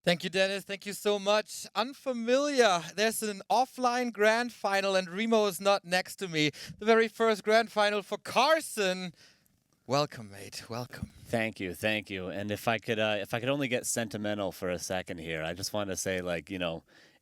Thank you, Dennis. Thank you so much. Unfamiliar. There's an offline grand final, and Remo is not next to me. The very first grand final for Carson. Welcome, mate. Welcome. Thank you, thank you. And if I could only get sentimental for a second here, I just want to say, like,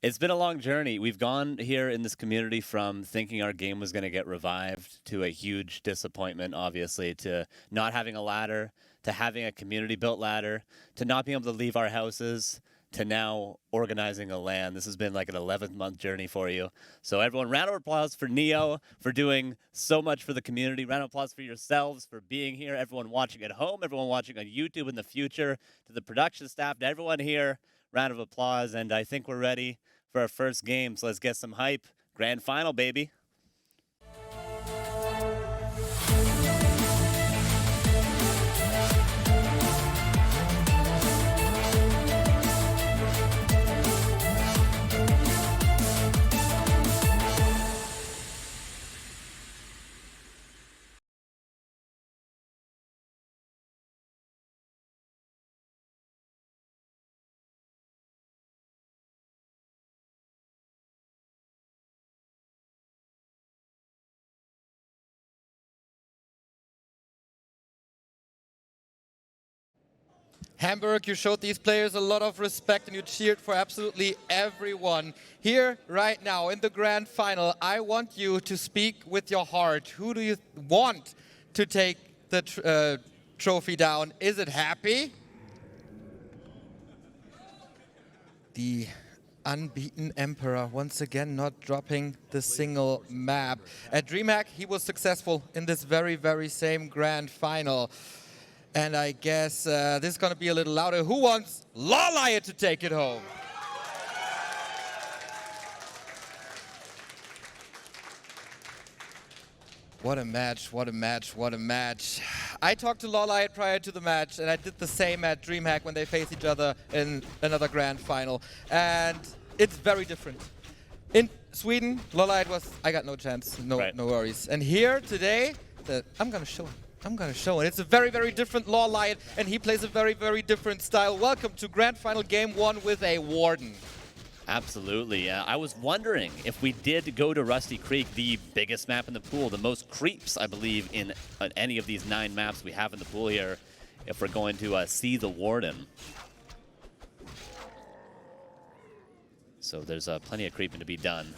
it's been a long journey. We've gone here in this community from thinking our game was going to get revived to a huge disappointment, obviously, to not having a ladder, to having a community-built ladder, to not being able to leave our houses, to now organizing a LAN. This has been like an 11-month journey for you. So everyone, round of applause for Neo for doing so much for the community. Round of applause for yourselves for being here. Everyone watching at home, everyone watching on YouTube in the future, to the production staff, to everyone here, round of applause. And I think we're ready for our first game. So let's get some hype. Grand final, baby. Hamburg, you showed these players a lot of respect and you cheered for absolutely everyone. Here, right now, in the grand final, I want you to speak with your heart. Who do you want to take the trophy down? Is it Happy? The unbeaten Emperor, once again not dropping the single map. At DreamHack, he was successful in this very, very same grand final. And I guess this is going to be a little louder. Who wants Lawliet to take it home? What a match, what a match, what a match. I talked to Lawliet prior to the match, and I did the same at DreamHack when they face each other in another grand final. And it's very different. In Sweden, Lawliet was, I got no chance, no worries. And here today, I'm going to show him. It's a very, very different Lawliet, and he plays a very, very different style. Welcome to Grand Final Game 1 with a Warden. Absolutely. I was wondering if we did go to Rusty Creek, the biggest map in the pool, the most creeps, I believe, in any of these 9 maps we have in the pool here, if we're going to see the Warden. So there's plenty of creeping to be done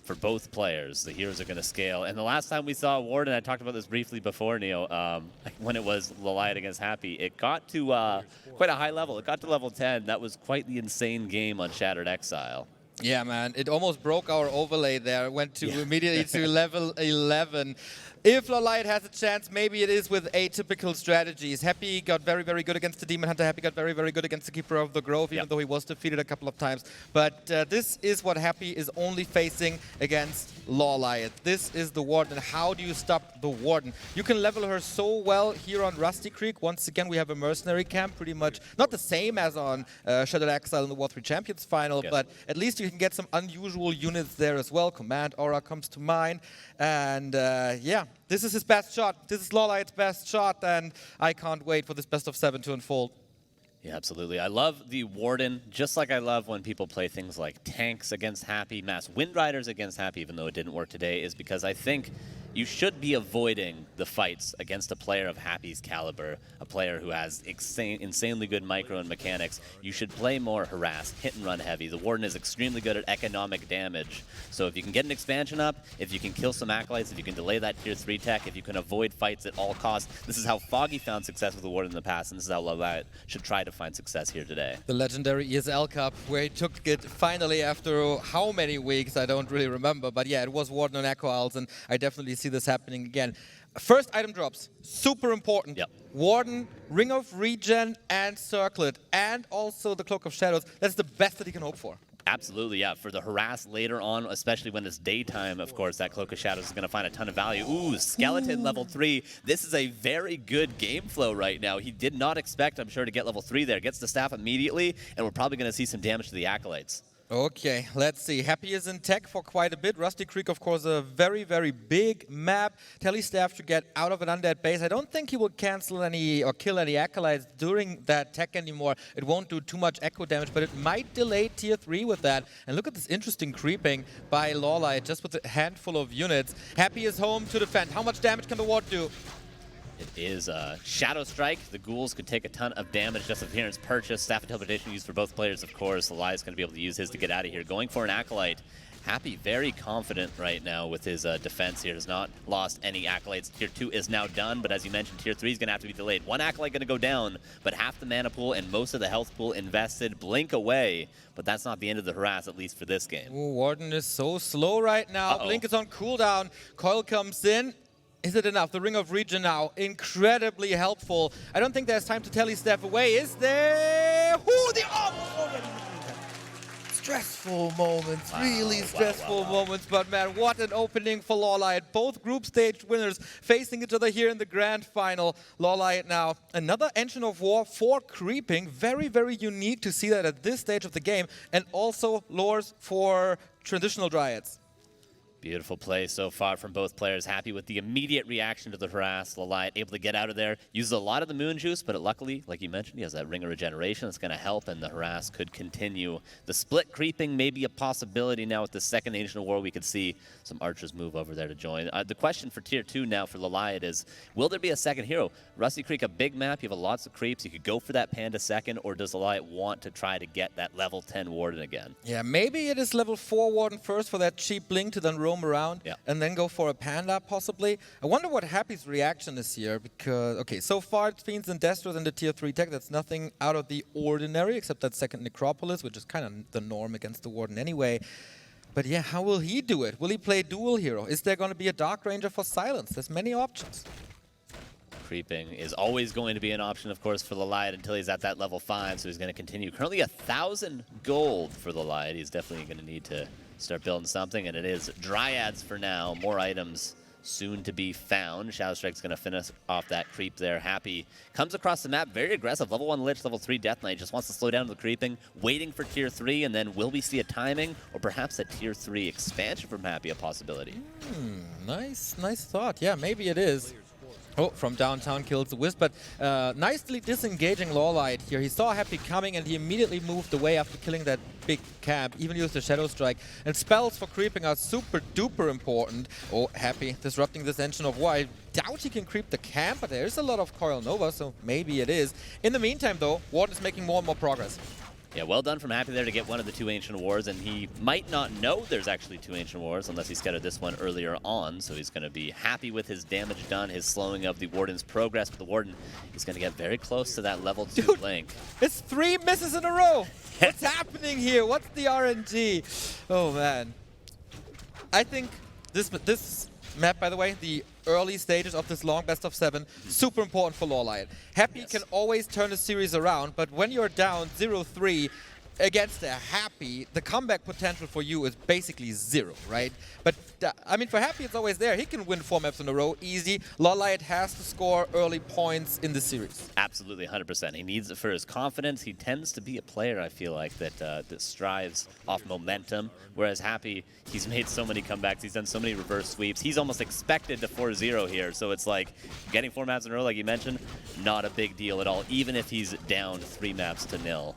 for both players. The heroes are going to scale. And the last time we saw Warden, I talked about this briefly before, Neo, when it was Lawliet against Happy, it got to quite a high level. It got to level 10. That was quite the insane game on Shattered Exile. Yeah, man. It almost broke our overlay there. Went to immediately to level 11. If Lawliet has a chance, maybe it is with atypical strategies. Happy got very, very good against the Demon Hunter. Happy got very, very good against the Keeper of the Grove, even though he was defeated a couple of times. But this is what Happy is only facing against Lawliet. This is the Warden. How do you stop the Warden? You can level her so well here on Rusty Creek. Once again, we have a mercenary camp, pretty much not the same as on Shattered Exile in the War 3 Champions final, but at least you can get some unusual units there as well. Command Aura comes to mind. And yeah, this is his best shot. This is Lawliet's best shot, and I can't wait for this best of 7 to unfold. Yeah, absolutely. I love the Warden, just like I love when people play things like tanks against Happy, Mass Windriders against Happy, even though it didn't work today, is because I think you should be avoiding the fights against a player of Happy's caliber, a player who has insanely good micro and mechanics. You should play more harass, hit and run heavy. The Warden is extremely good at economic damage. So if you can get an expansion up, if you can kill some acolytes, if you can delay that tier 3 tech, if you can avoid fights at all costs, this is how Foggy found success with the Warden in the past, and this is how Lawliet should try to find success here today. The legendary ESL Cup, where he took it finally after how many weeks, I don't really remember. But yeah, it was Warden on Echo Isles, and I definitely see this happening again. First item drops, super important. Yep. Warden, Ring of Regen, and Circlet, and also the Cloak of Shadows. That's the best that he can hope for. Absolutely, yeah. For the harass later on, especially when it's daytime, of course, that Cloak of Shadows is going to find a ton of value. Ooh, Skeleton level 3. This is a very good game flow right now. He did not expect, I'm sure, to get level 3 there. Gets the staff immediately, and we're probably going to see some damage to the Acolytes. Okay, let's see. Happy is in tech for quite a bit. Rusty Creek, of course, a very, very big map. Telestaff to get out of an undead base. I don't think he will cancel any or kill any acolytes during that tech anymore. It won't do too much echo damage, but it might delay tier 3 with that. And look at this interesting creeping by Lawliet, just with a handful of units. Happy is home to defend. How much damage can the ward do? It is Shadow Strike. The ghouls could take a ton of damage. Just Appearance purchase. Staff of Teleportation used for both players, of course. Lawliet's going to be able to use his to get out of here. Going for an Acolyte. Happy very confident right now with his defense here. Has not lost any Acolytes. Tier 2 is now done, but as you mentioned, Tier 3 is going to have to be delayed. One Acolyte going to go down, but half the mana pool and most of the health pool invested. Blink away, but that's not the end of the harass, at least for this game. Ooh, Warden is so slow right now. Blink is on cooldown. Coil comes in. Is it enough? The Ring of Regen now, incredibly helpful. I don't think there's time to telestep away, is there? Ooh, the already. Stressful moments, really stressful moments, but man, what an opening for Lawliet. Both group stage winners facing each other here in the grand final. Lawliet now, another Engine of War for creeping. Very, very unique to see that at this stage of the game, and also lures for traditional Dryads. Beautiful play so far from both players. Happy with the immediate reaction to the harass. Lawliet able to get out of there. Uses a lot of the moon juice, but luckily, like you mentioned, he has that Ring of Regeneration that's going to help, and the harass could continue. The split creeping may be a possibility now with the second Ancient of War. We could see some archers move over there to join. The question for Tier 2 now for Lawliet is, will there be a second hero? Rusty Creek, a big map. You have lots of creeps. You could go for that Panda second, or does Lawliet want to try to get that level 10 Warden again? Yeah, maybe it is level 4 Warden first for that cheap blink to then roam around and then go for a Panda possibly. I wonder what Happy's reaction is here because, okay, so far it's Fiends and Destros in the tier 3 tech. That's nothing out of the ordinary except that second Necropolis, which is kind of the norm against the Warden anyway. But yeah, how will he do it? Will he play dual hero? Is there going to be a Dark Ranger for Silence? There's many options. Creeping is always going to be an option, of course, for Lawliet until he's at that level 5, so he's going to continue. Currently 1,000 gold for Lawliet. He's definitely going to need to start building something, and it is Dryads for now. More items soon to be found. Shadow Strike's going to finish off that creep there. Happy comes across the map, very aggressive. Level 1 Lich, level 3 Death Knight. Just wants to slow down the creeping, waiting for Tier 3, and then will we see a timing or perhaps a Tier 3 expansion from Happy a possibility? Nice thought. Yeah, maybe it is. Oh, from downtown kills the Wisp, but nicely disengaging Lawliet here. He saw Happy coming and he immediately moved away after killing that big camp, even used the Shadow Strike. And spells for creeping are super duper important. Oh, Happy disrupting this Engine of War. I doubt he can creep the camp, but there is a lot of Coil Nova, so maybe it is. In the meantime though, Warden is making more and more progress. Yeah, well done from Happy there to get one of the 2 Ancient Wars, and he might not know there's actually 2 Ancient Wars unless he scattered this one earlier on, so he's going to be happy with his damage done, his slowing of the Warden's progress, but the Warden is going to get very close to that level 2 blink. It's 3 misses in a row! What's happening here? What's the RNG? Oh man. I think this map, by the way, the early stages of this long best of 7, super important for Lawliet. Happy can always turn the series around, but when you're down 0-3 against a Happy, the comeback potential for you is basically 0, right? But, I mean, for Happy, it's always there. He can win 4 maps in a row, easy. Lawliet has to score early points in the series. Absolutely, 100%. He needs it for his confidence. He tends to be a player, I feel like, that strives off momentum, whereas Happy, he's made so many comebacks. He's done so many reverse sweeps. He's almost expected to 4-0 here, so it's like getting 4 maps in a row, like you mentioned, not a big deal at all, even if he's down 3 maps to 0.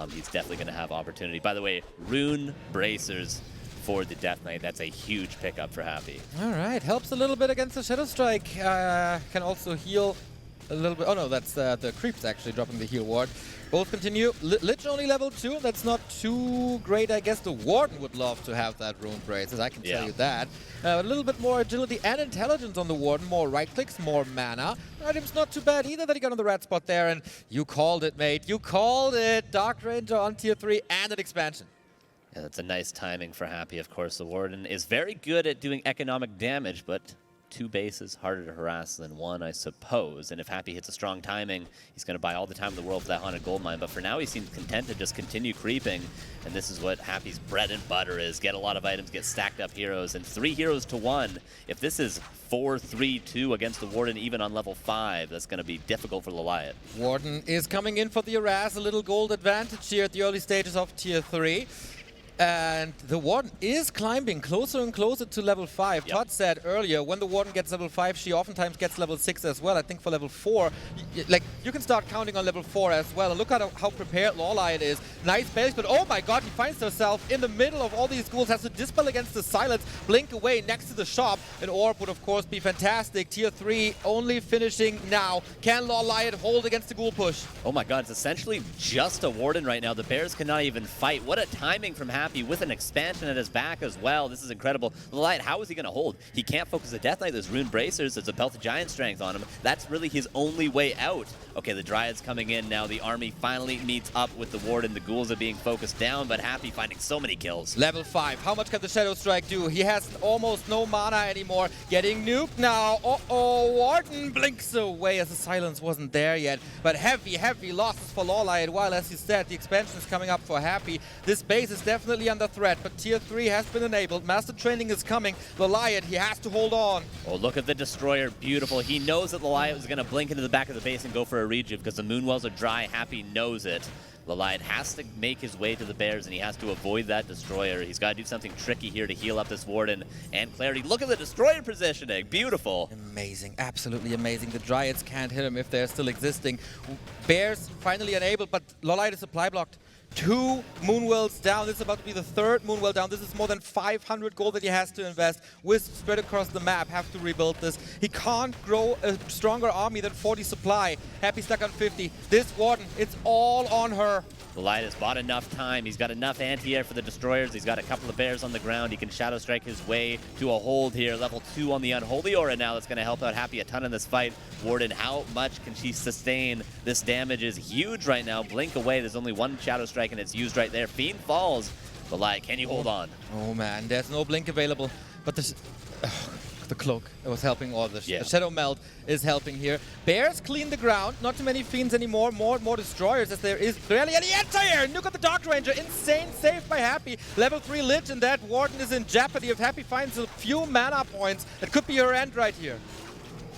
He's definitely going to have opportunity. By the way, Rune Bracers for the Death Knight. That's a huge pickup for Happy. All right, helps a little bit against the Shadow Strike. Can also heal a little bit. Oh no, that's the creeps actually dropping the heal ward. Both continue. Lich only level 2. That's not too great. I guess the Warden would love to have that Rune Braces. I can tell you that. A little bit more agility and intelligence on the Warden. More right clicks, more mana. Item's not too bad either that he got on the red spot there. And you called it, mate. You called it. Dark Ranger on tier 3 and an expansion. Yeah, that's a nice timing for Happy. Of course, the Warden is very good at doing economic damage, but 2 bases, harder to harass than 1, I suppose. And if Happy hits a strong timing, he's going to buy all the time in the world for that Haunted Gold Mine. But for now, he seems content to just continue creeping. And this is what Happy's bread and butter is. Get a lot of items, get stacked up heroes. And 3 heroes to 1. If this is 4-3-2 against the Warden, even on level 5, that's going to be difficult for Lawliet. Warden is coming in for the harass. A little gold advantage here at the early stages of tier 3. And the Warden is climbing closer and closer to level 5. Yep. Todd said earlier, when the Warden gets level 5, she oftentimes gets level 6 as well. I think for level 4, like, you can start counting on level 4 as well. And look at how prepared Lawliet is. Nice base, but oh my god, he finds herself in the middle of all these ghouls, has to dispel against the silence, blink away next to the shop. An orb would, of course, be fantastic. Tier 3 only finishing now. Can Lawliet hold against the ghoul push? Oh my god, it's essentially just a Warden right now. The Bears cannot even fight. What a timing from Happy with an expansion at his back as well. This is incredible. Lawliet, how is he going to hold? He can't focus the Death Knight. There's Rune Bracers. There's a Belt of Giant Strength on him. That's really his only way out. Okay, the Dryad's coming in now. The army finally meets up with the Warden. The ghouls are being focused down, but Happy finding so many kills. Level 5. How much can the Shadow Strike do? He has almost no mana anymore. Getting nuked now. Uh-oh, Warden blinks away as the silence wasn't there yet. But heavy losses for Lawliet, while, as you said, the expansion is coming up for Happy. This base is definitely under threat, but Tier 3 has been enabled. Master Training is coming. Lawliet, he has to hold on. Oh, look at the Destroyer. Beautiful. He knows that Lawliet was going to blink into the back of the base and go for a rejuve because the Moonwells are dry. Happy knows it. Lawliet has to make his way to the Bears, and he has to avoid that Destroyer. He's got to do something tricky here to heal up this Warden and Clarity. Look at the Destroyer positioning. Beautiful. Amazing. Absolutely amazing. The Dryads can't hit him if they're still existing. Bears finally enabled, but Lawliet is supply blocked. 2 Moonwells down. This is about to be the 3rd Moonwell down. This is more than 500 gold that he has to invest. Wisp spread across the map. Have to rebuild this. He can't grow a stronger army than 40 supply. Happy stuck on 50. This Warden, it's all on her. Lawliet has bought enough time. He's got enough anti-air for the Destroyers. He's got a couple of Bears on the ground. He can Shadow Strike his way to a hold here. Level 2 on the Unholy Aura now. That's going to help out Happy a ton in this fight. Warden, how much can she sustain? This damage is huge right now. Blink away. There's only one Shadow Strike, and it's used right there. Fiend falls. Lawliet, can you hold on? Oh, man. There's no blink available. But this... the cloak was helping, or the Shadow Melt is helping here. Bears clean the ground, not too many Fiends anymore, more and more Destroyers as there is barely any anti-air. Nuke of the Dark Ranger, insane save by Happy. Level 3 Lich, and that Warden is in jeopardy. If Happy finds a few mana points, it could be her end right here.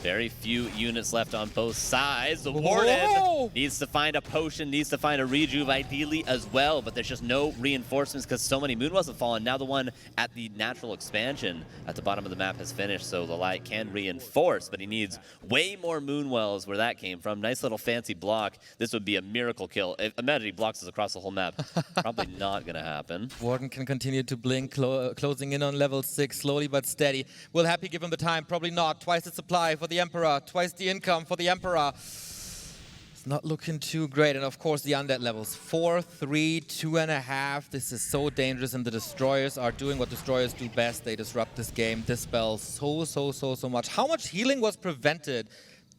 Very few units left on both sides. The Warden needs to find a potion, needs to find a rejuve ideally as well, but there's just no reinforcements because so many Moonwells have fallen. Now the one at the natural expansion at the bottom of the map has finished, so Lawliet can reinforce, but he needs way more Moonwells where that came from. Nice little fancy block. This would be a miracle kill. Imagine he blocks us across the whole map. Probably not going to happen. Warden can continue to blink, closing in on level 6, slowly but steady. Will Happy give him the time? Probably not. Twice the supply for the Emperor, twice the income for the Emperor. It's not looking too great. And of course the undead levels, 4, 3, 2.5. This is so dangerous, and the Destroyers are doing what Destroyers do best. They disrupt this game, dispel so much. How much healing was prevented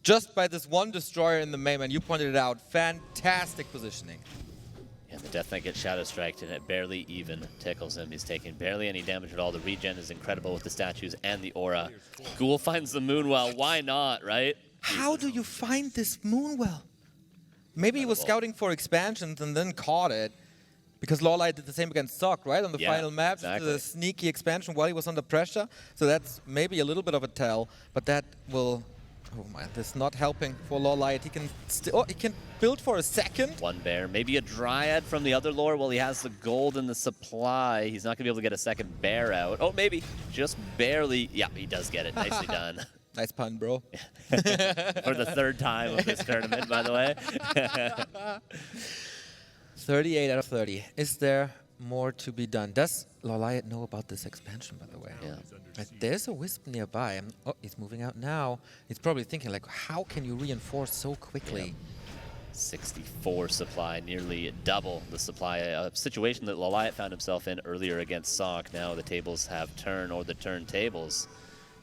just by this one Destroyer in the main, and you pointed it out. Fantastic positioning. And the Death Knight gets Shadow Striked, and it barely even tickles him. He's taking barely any damage at all. The regen is incredible with the statues and the aura. Ghoul finds the Moonwell. Why not, right? How do you find this Moonwell? Maybe he was scouting for expansions and then caught it. Because Lawliet did the same against Sock, right? On the final map, exactly. The sneaky expansion while he was under pressure. So that's maybe a little bit of a tell, but that will... Oh man, this is not helping for Lawliet. He can he can build for a second. One bear, maybe a Dryad from the other lore. Well, he has the gold and the supply. He's not going to be able to get a second bear out. Oh, maybe just barely. Yeah, he does get it. Nicely done. Nice pun, bro. For the 3rd time of this tournament, by the way. 38 out of 30. Is there more to be done? Does Lawliet know about this expansion, by the way? Yeah. There's a Wisp nearby. Oh, he's moving out now. He's probably thinking, like, how can you reinforce so quickly? Yep. 64 supply, nearly double the supply. A situation that Lawliet found himself in earlier against Sock. Now the tables have turned, or the turntables.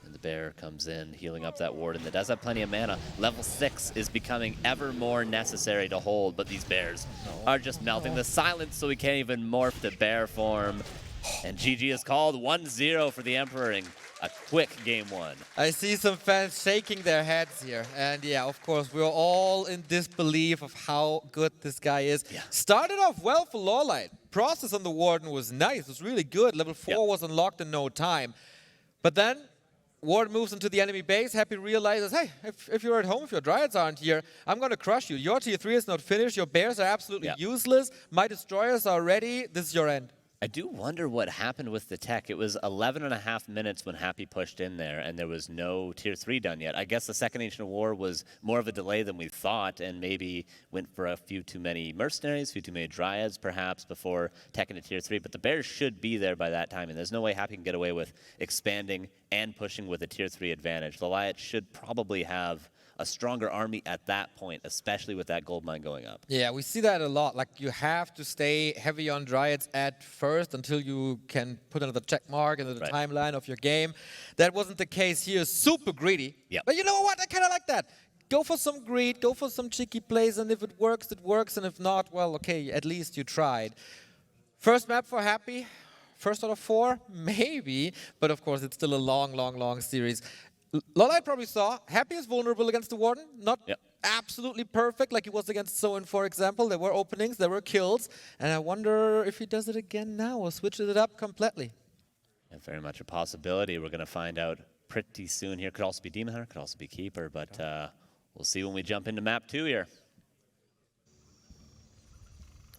And the bear comes in, healing up that Warden that does have plenty of mana. Level 6 is becoming ever more necessary to hold, but these bears are just melting. The silence, so he can't even morph to bear form. And GG is called 1-0 for the Emperor in a quick game 1. I see some fans shaking their heads here. And yeah, of course, we're all in disbelief of how good this guy is. Yeah. Started off well for Lawliet. Process on the Warden was nice. It was really good. Level 4 was unlocked in no time. But then Warden moves into the enemy base. Happy realizes, hey, if you're at home, if your Dryads aren't here, I'm going to crush you. Your tier 3 is not finished. Your bears are absolutely useless. My Destroyers are ready. This is your end. I do wonder what happened with the tech. It was 11.5 minutes when Happy pushed in there, and there was no Tier 3 done yet. I guess the second Ancient of War was more of a delay than we thought, and maybe went for a few too many mercenaries, a few too many dryads, perhaps, before tech into Tier 3. But the Bears should be there by that time, and there's no way Happy can get away with expanding and pushing with a Tier 3 advantage. Lawliet should probably have a stronger army at that point, especially with that gold mine going up. Yeah, we see that a lot. Like, you have to stay heavy on Dryads at first until you can put another check mark into the timeline of your game. That wasn't the case here. Super greedy. Yep. But you know what? I kind of like that. Go for some greed, go for some cheeky plays, and if it works, it works. And if not, well, okay, at least you tried. First map for Happy. First out of 4? Maybe. But of course, it's still a long, long, long series. Lawliet probably saw Happy is vulnerable against the Warden. Not absolutely perfect like he was against Soin, for example. There were openings, there were kills. And I wonder if he does it again now or switches it up completely. Yeah, very much a possibility. We're going to find out pretty soon here. Could also be Demon Hunter, could also be Keeper. But we'll see when we jump into map 2 here.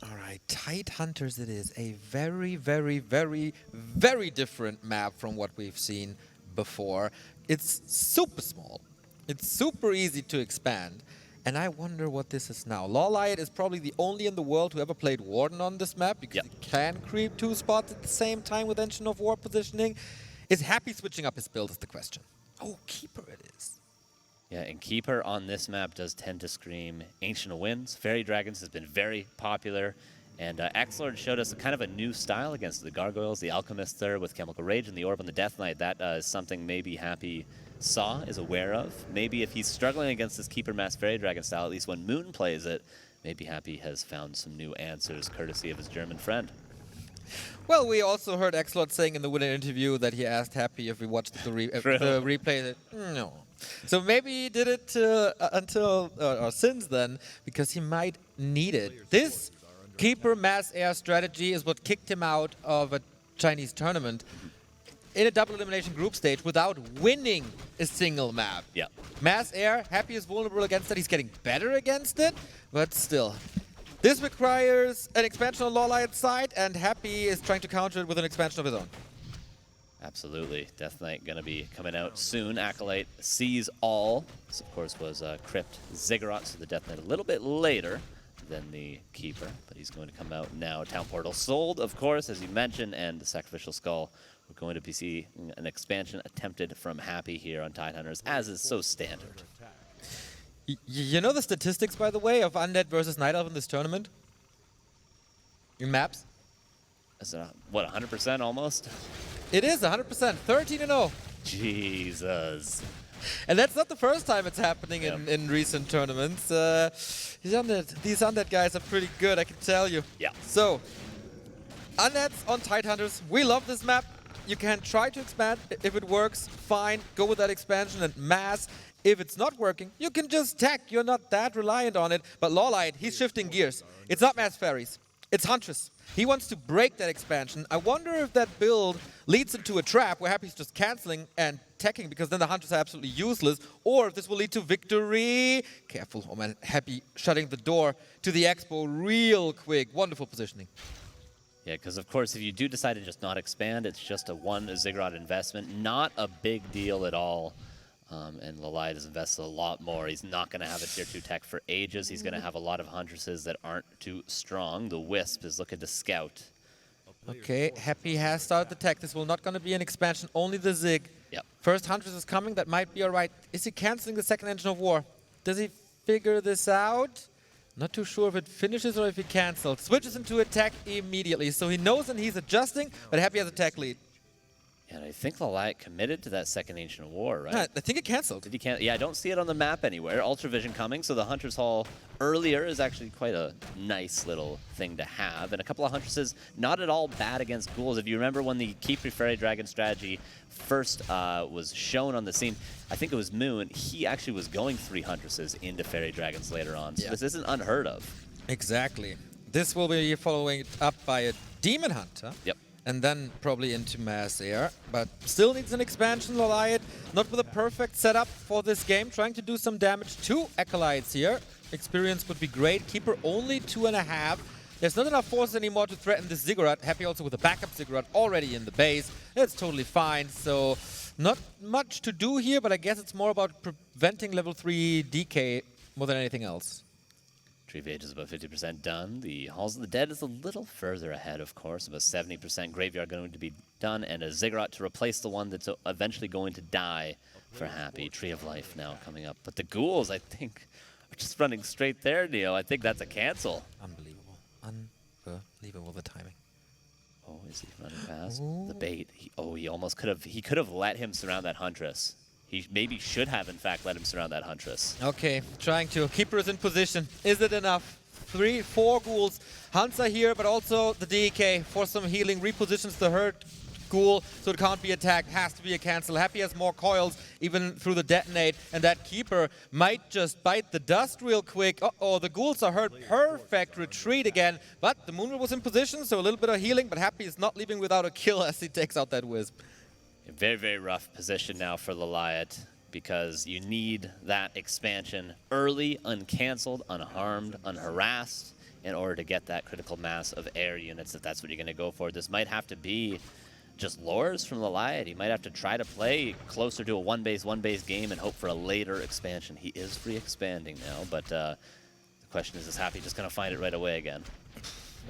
All right, Tide Hunters it is. A very, very, very, very different map from what we've seen before. It's super small. It's super easy to expand. And I wonder what this is now. Lawliet is probably the only in the world who ever played Warden on this map because he can creep 2 spots at the same time with Ancient of War positioning. Is Happy switching up his build is the question. Oh, Keeper it is. Yeah, and Keeper on this map does tend to scream Ancient of Winds. Fairy Dragons has been very popular. And X-Lord showed us kind of a new style against the Gargoyles, the Alchemists there with Chemical Rage and the Orb on the Death Knight. That is something maybe Happy saw, is aware of. Maybe if he's struggling against this Keeper Mass Fairy Dragon style, at least when Moon plays it, maybe Happy has found some new answers courtesy of his German friend. Well, we also heard X-Lord saying in the winner interview that he asked Happy if we watched the replay. That, no. So maybe he did it until or since then because he might need it. This Keeper Mass Air strategy is what kicked him out of a Chinese tournament in a double elimination group stage without winning a single map. Yeah. Mass Air, Happy is vulnerable against it. He's getting better against it, but still. This requires an expansion on Lawliet's side, and Happy is trying to counter it with an expansion of his own. Absolutely. Death Knight going to be coming out soon. Acolyte sees all. This, of course, was Crypt Ziggurat, so the Death Knight a little bit later than the Keeper, but he's going to come out now. Town Portal sold, of course, as you mentioned, and the Sacrificial Skull. We're going to be seeing an expansion attempted from Happy here on Tide Hunters, as is so standard. You know the statistics, by the way, of Undead versus Night Elf in this tournament? In maps? Is it, what, 100% almost? It is 100%, 13-0. Jesus. And that's not the first time it's happening in recent tournaments. These Undead guys are pretty good, I can tell you. Yeah. So, Undeads on Tide Hunters. We love this map. You can try to expand. If it works, fine. Go with that expansion and mass. If it's not working, you can just tech. You're not that reliant on it. But Lawliet, he's shifting gears. It's not mass fairies. It's Huntress. He wants to break that expansion. I wonder if that build leads into a trap where Happy's just canceling and teching because then the Hunters are absolutely useless, or if this will lead to victory. Careful, oh man, Happy shutting the door to the Expo real quick. Wonderful positioning. Yeah, because of course, if you do decide to just not expand, it's just a 1 Ziggurat investment. Not a big deal at all. And Lawliet has invested a lot more. He's not going to have a Tier 2 tech for ages. He's going to have a lot of Huntresses that aren't too strong. The Wisp is looking to scout. Okay, Happy has started the tech. This will not going to be an expansion, only the Zig. Yep. First Huntress is coming, that might be alright. Is he canceling the second Engine of War? Does he figure this out? Not too sure if it finishes or if he cancels. Switches into attack immediately, so he knows and he's adjusting, but Happy has attack lead. And I think Lawliet committed to that second Ancient of War, right? I think it canceled. Did he cancel? Yeah, I don't see it on the map anywhere. Ultravision coming, so the Hunter's Hall earlier is actually quite a nice little thing to have. And a couple of Huntresses, not at all bad against ghouls. If you remember when the Keep Your Fairy Dragon strategy first was shown on the scene, I think it was Moon, he actually was going 3 Huntresses into Fairy Dragons later on. So this isn't unheard of. Exactly. This will be following it up by a Demon Hunter. Yep. And then probably into Mass Air. But still needs an expansion, Lawliet. Not with a perfect setup for this game. Trying to do some damage to Acolytes here. Experience would be great. Keeper only 2.5. There's not enough forces anymore to threaten this Ziggurat. Happy also with a backup Ziggurat already in the base. That's totally fine. So not much to do here, but I guess it's more about preventing level 3 DK more than anything else. Tree of Age is about 50% done. The Halls of the Dead is a little further ahead, of course. About 70% Graveyard going to be done, and a Ziggurat to replace the one that's eventually going to die for Happy. Tree of Life now coming up. But the Ghouls, I think, are just running straight there, Neo. I think that's a cancel. Unbelievable. Unbelievable, the timing. Oh, is he running past? Ooh. The bait. He almost could have. He could have let him surround that Huntress. He maybe should have, in fact, let him surround that Huntress. Okay, trying to. Keeper is in position. Is it enough? 3, 4 ghouls. Hunts are here, but also the DK for some healing. Repositions the hurt ghoul, so it can't be attacked. Has to be a cancel. Happy has more coils, even through the detonate. And that Keeper might just bite the dust real quick. Uh-oh, the ghouls are hurt. Perfect retreat again. But the Moonwheel was in position, so a little bit of healing. But Happy is not leaving without a kill as he takes out that Wisp. A very, very rough position now for Lawliet, because you need that expansion early, uncancelled, unharmed, unharassed, in order to get that critical mass of air units, if that's what you're going to go for. This might have to be just lures from Lawliet. He might have to try to play closer to a one-base game and hope for a later expansion. He is free expanding now, but the question is Happy just going to find it right away again?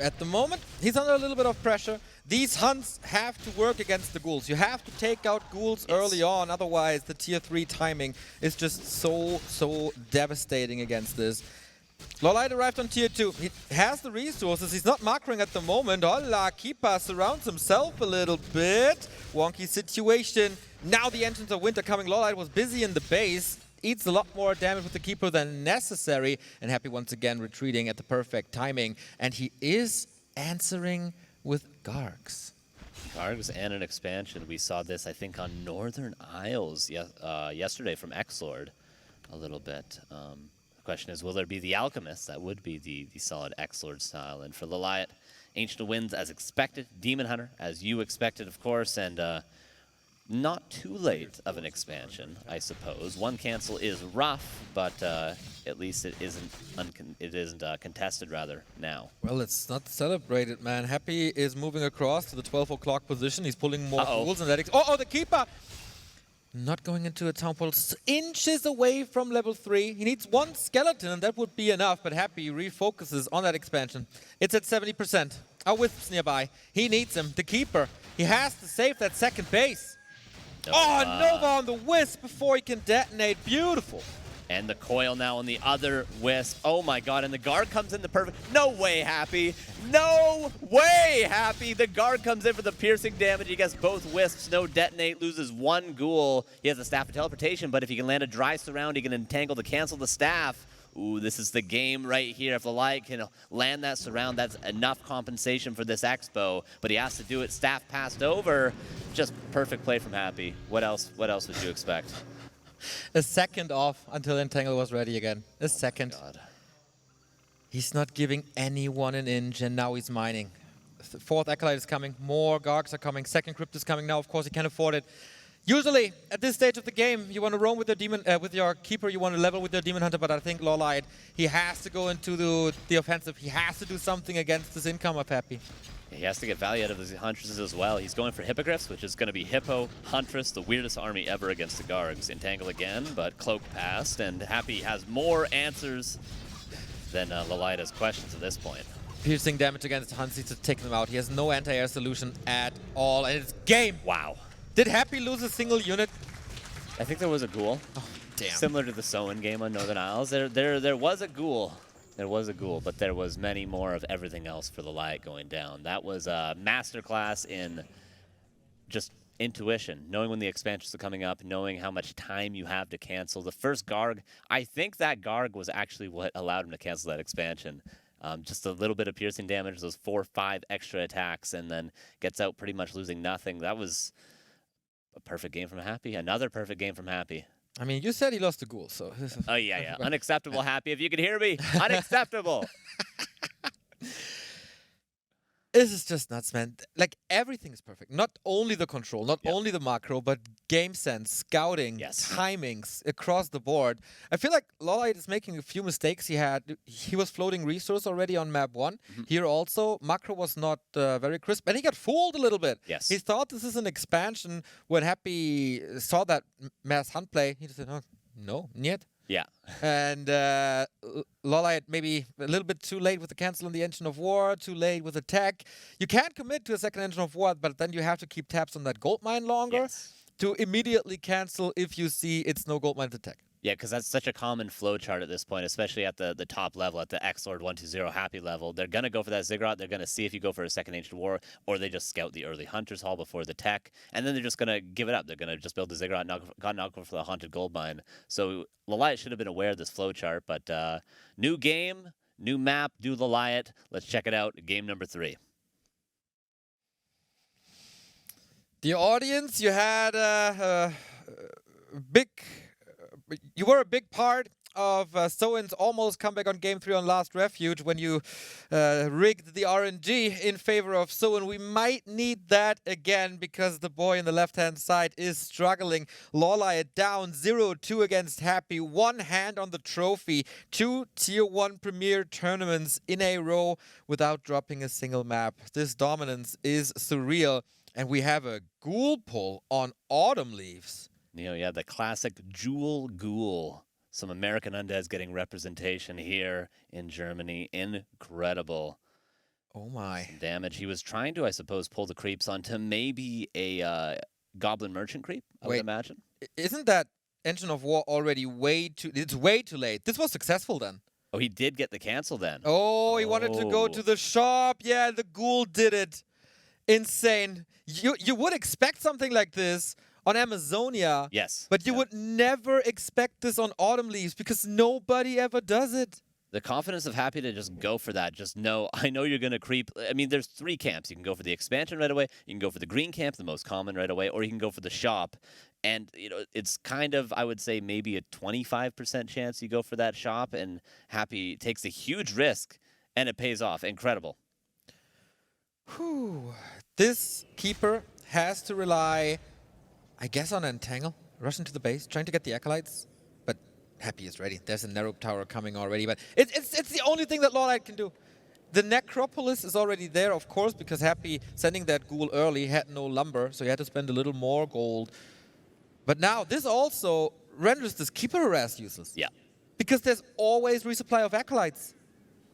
At the moment, he's under a little bit of pressure. These hunts have to work against the ghouls. You have to take out ghouls early on, otherwise the tier 3 timing is just so devastating against this. Lawliet arrived on tier 2. He has the resources. He's not markering at the moment. Hola, Keeper surrounds himself a little bit. Wonky situation. Now the Engines of Winter coming. Lawliet was busy in the base. Eats a lot more damage with the Keeper than necessary. And Happy once again retreating at the perfect timing. And he is answering with Gargs. Gargs and an expansion. We saw this, I think, on Northern Isles yesterday from X-Lord a little bit. The question is, will there be the Alchemist? That would be the solid X-Lord style. And for Lawliet, Ancient Winds as expected. Demon Hunter, as you expected, of course. And not too late of an expansion, I suppose. One cancel is rough, but at least it isn't contested rather now. Well, it's not celebrated, man. Happy is moving across to the 12 o'clock position. He's pulling more ghouls and that. Oh, the Keeper! Not going into a town portal, inches away from level 3. He needs one skeleton, and that would be enough. But Happy refocuses on that expansion. It's at 70%. Our Wisps nearby. He needs him. The Keeper. He has to save that second base. Nova on the Wisp before he can detonate. Beautiful. And the coil now on the other Wisp. Oh my god, and the guard comes in the perfect... No way, Happy! No way, Happy! The guard comes in for the piercing damage. He gets both Wisps, no detonate, loses one ghoul. He has a Staff of Teleportation, but if he can land a dry surround, he can entangle to cancel the Staff. Ooh, this is the game right here. If Lawliet can land that surround, that's enough compensation for this Expo. But he has to do it. Staff passed over. Just perfect play from Happy. What else would you expect? A second off until Entangle was ready again. A second. God. He's not giving anyone an inch, and now he's mining. Fourth Acolyte is coming. More Gargs are coming. Second Crypt is coming now. Of course, he can't afford it. Usually, at this stage of the game, you want to roam with your demon, with your Keeper. You want to level with your Demon Hunter. But I think Lawliet, he has to go into the offensive. He has to do something against this income of Happy. He has to get value out of his Huntresses as well. He's going for Hippogriffs, which is going to be Hippo, Huntress, the weirdest army ever against the Gargs. Entangle again, but Cloak passed, and Happy has more answers than Lawliet has questions at this point. Piercing damage against Hunts needs to take them out. He has no anti-air solution at all, and it's game. Wow. Did Happy lose a single unit? I think there was a ghoul. Oh, damn. Similar to the Soen game on Northern Isles. There was a ghoul. There was a ghoul, but there was many more of everything else for Lawliet going down. That was a masterclass in just intuition, knowing when the expansions are coming up, knowing how much time you have to cancel. The first Garg, I think that Garg was actually what allowed him to cancel that expansion. Just a little bit of piercing damage, those 4 or 5 extra attacks, and then gets out pretty much losing nothing. That was a perfect game from Happy. Another perfect game from Happy. I mean, you said he lost the ghoul, so... Oh, yeah. Unacceptable, Happy. If you could hear me, unacceptable. This is just nuts, man. Like, everything is perfect. Not only the control, not only the macro, but game sense, scouting, timings across the board. I feel like Lawliet is making a few mistakes. He was floating resource already on map 1. Here also, macro was not very crisp, and he got fooled a little bit. Yes. He thought this is an expansion. When Happy saw that mass hunt play, he just said, oh, no, niet. Yeah. And Lawliet maybe a little bit too late with the cancel on the Engine of War, too late with attack. You can't commit to a second Engine of War, but then you have to keep tabs on that gold mine longer to immediately cancel if you see it's no gold mine to attack. Yeah, because that's such a common flow chart at this point, especially at the top level, at the X-Lord 120 Happy level. They're going to go for that Ziggurat. They're going to see if you go for a second Ancient War, or they just scout the early Hunter's Hall before the tech, and then they're just going to give it up. They're going to just build the Ziggurat, not go for the Haunted Gold Mine. So Lawliet should have been aware of this flow chart, but new game, new map, new Lawliet. Let's check it out. Game number 3. The audience, you had a big... You were a big part of Soen's almost comeback on Game 3 on Last Refuge when you rigged the RNG in favor of Soen. We might need that again because the boy on the left-hand side is struggling. Lawliet down 0-2 against Happy. 1 hand on the trophy. 2 Tier 1 Premier tournaments in a row without dropping a single map. This dominance is surreal. And we have a ghoul pull on Autumn Leaves. Yeah, the classic Jewel Ghoul. Some American undeads getting representation here in Germany. Incredible. Oh my. Some damage. He was trying to, I suppose, pull the creeps onto maybe a Goblin Merchant creep, I would imagine. Isn't that Engine of War already it's way too late. This was successful then. Oh, he did get the cancel then. Oh, he wanted to go to the shop. Yeah, the ghoul did it. Insane. You would expect something like this on Amazonia. Yes. But you would never expect this on Autumn Leaves because nobody ever does it. The confidence of Happy to just go for that. Just know, I know you're going to creep. I mean, there's 3 camps. You can go for the expansion right away. You can go for the green camp, the most common right away, or you can go for the shop. And, it's kind of, I would say, maybe a 25% chance you go for that shop, and Happy takes a huge risk, and it pays off. Incredible. Whew. This keeper has to rely, I guess, on Entangle. Rush into the base, trying to get the Acolytes. But Happy is ready. There's a Narrow Tower coming already. But it's the only thing that Lawliet can do. The Necropolis is already there, of course, because Happy, sending that ghoul early, had no lumber. So he had to spend a little more gold. But now, this also renders this keeper harass useless. Yeah. Because there's always resupply of Acolytes.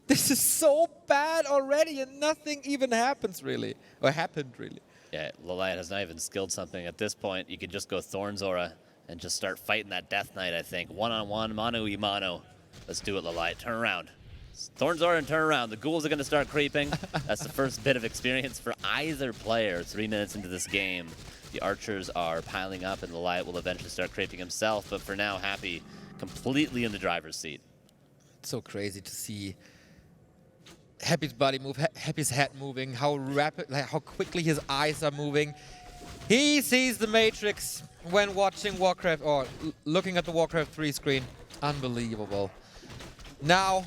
This is so bad already, and nothing even happens, really. Or happened, really. Yeah, Lawliet has not even skilled something at this point. You could just go Thorn's Aura and just start fighting that Death Knight, I think. One-on-one, mano-y-mano. Let's do it, Lawliet. Turn around. Thorn's Aura and turn around. The ghouls are going to start creeping. That's the first bit of experience for either player. 3 minutes into this game. The archers are piling up, and Lawliet will eventually start creeping himself. But for now, Happy completely in the driver's seat. It's so crazy to see Happy's body move, Happy's head moving, how rapid, how quickly his eyes are moving. He sees the Matrix when watching Warcraft or looking at the Warcraft 3 screen. Unbelievable. Now,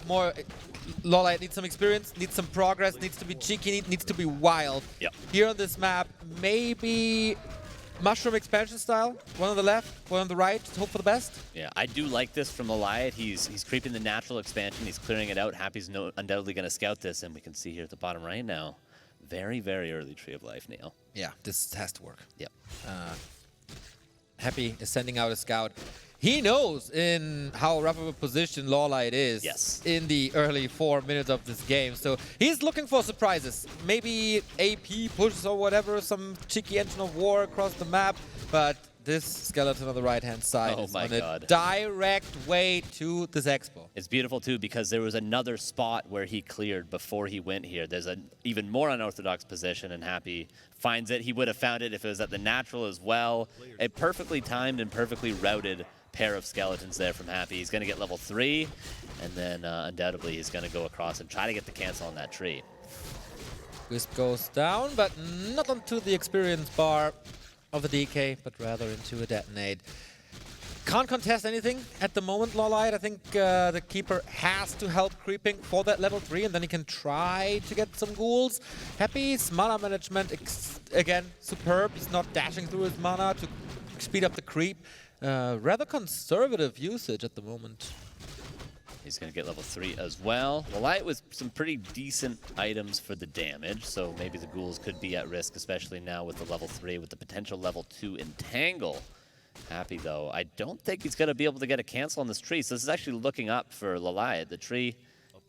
Lawliet needs some experience, needs some progress, needs to be cheeky, needs to be wild. Yep. Here on this map, maybe Mushroom expansion style. One on the left, one on the right. Hope for the best. Yeah, I do like this from Lawliet. He's creeping the natural expansion. He's clearing it out. Happy's undoubtedly going to scout this, and we can see here at the bottom right now, very, very early Tree of Life, Neil. Yeah, this has to work. Yep. Happy is sending out a scout. He knows in how rough of a position Lawliet is in the early 4 minutes of this game. So he's looking for surprises. Maybe AP pushes or whatever, some cheeky Engine of War across the map. But this skeleton on the right-hand side is on a direct way to this expo. It's beautiful, too, because there was another spot where he cleared before he went here. There's an even more unorthodox position, and Happy finds it. He would have found it if it was at the natural as well. A perfectly timed and perfectly routed pair of skeletons there from Happy. He's going to get level 3, and then undoubtedly he's going to go across and try to get the cancel on that tree. Wisp goes down, but not onto the experience bar of the DK, but rather into a detonate. Can't contest anything at the moment, Lawliet. I think the Keeper has to help creeping for that level 3, and then he can try to get some ghouls. Happy's mana management, again, superb. He's not dashing through his mana to speed up the creep. Rather conservative usage at the moment. He's going to get level 3 as well. Lawliet with some pretty decent items for the damage, so maybe the ghouls could be at risk, especially now with the level 3, with the potential level 2 Entangle. Happy, though. I don't think he's going to be able to get a cancel on this tree, so this is actually looking up for Lawliet. The tree